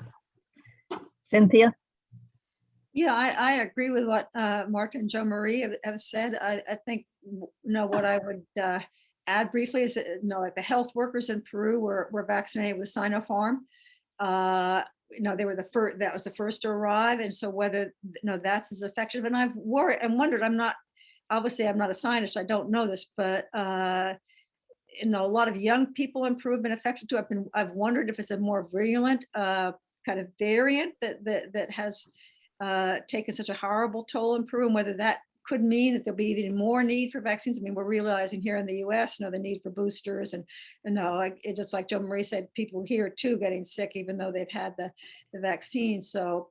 Cynthia? Yeah, I agree with what Marta and Joe Marie have said. I think, what I would add briefly is that, like the health workers in Peru were vaccinated with Sinopharm. They were that was the first to arrive. And so whether, that's as effective, and I've worried and wondered, I'm not a scientist, I don't know this, but a lot of young people in Peru have been affected too. I've wondered if it's a more virulent kind of variant that has taken such a horrible toll in Peru, and whether that could mean that there'll be even more need for vaccines. I mean, we're realizing here in the US, the need for boosters, and just like Joe Marie said, people here too getting sick, even though they've had the vaccine. So,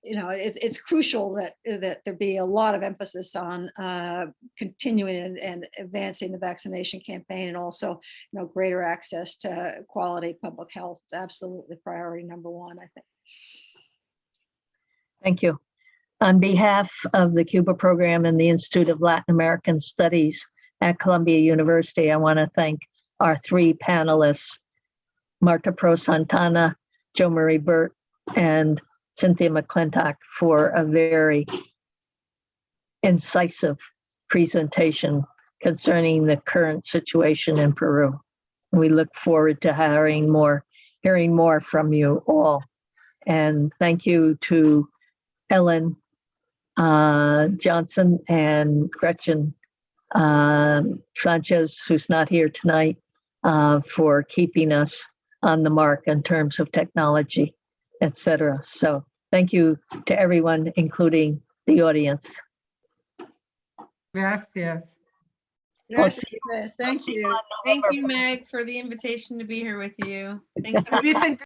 it's crucial that there be a lot of emphasis on continuing and advancing the vaccination campaign, and also, greater access to quality public health. It's absolutely priority number one, I think. Thank you. On behalf of the Cuba Program and the Institute of Latin American Studies at Columbia University, I want to thank our 3 panelists, Marta Pro Santana, Joe Marie Burt, and Cynthia McClintock, for a very incisive presentation concerning the current situation in Peru. We look forward to hearing more from you all. And thank you to Ellen Johnson and Gretchen Sanchez, who's not here tonight, for keeping us on the mark in terms of technology, etc. So thank you to everyone, including the audience. Gracias. Gracias, thank you. Thank you, Meg, for the invitation to be here with you. Thanks.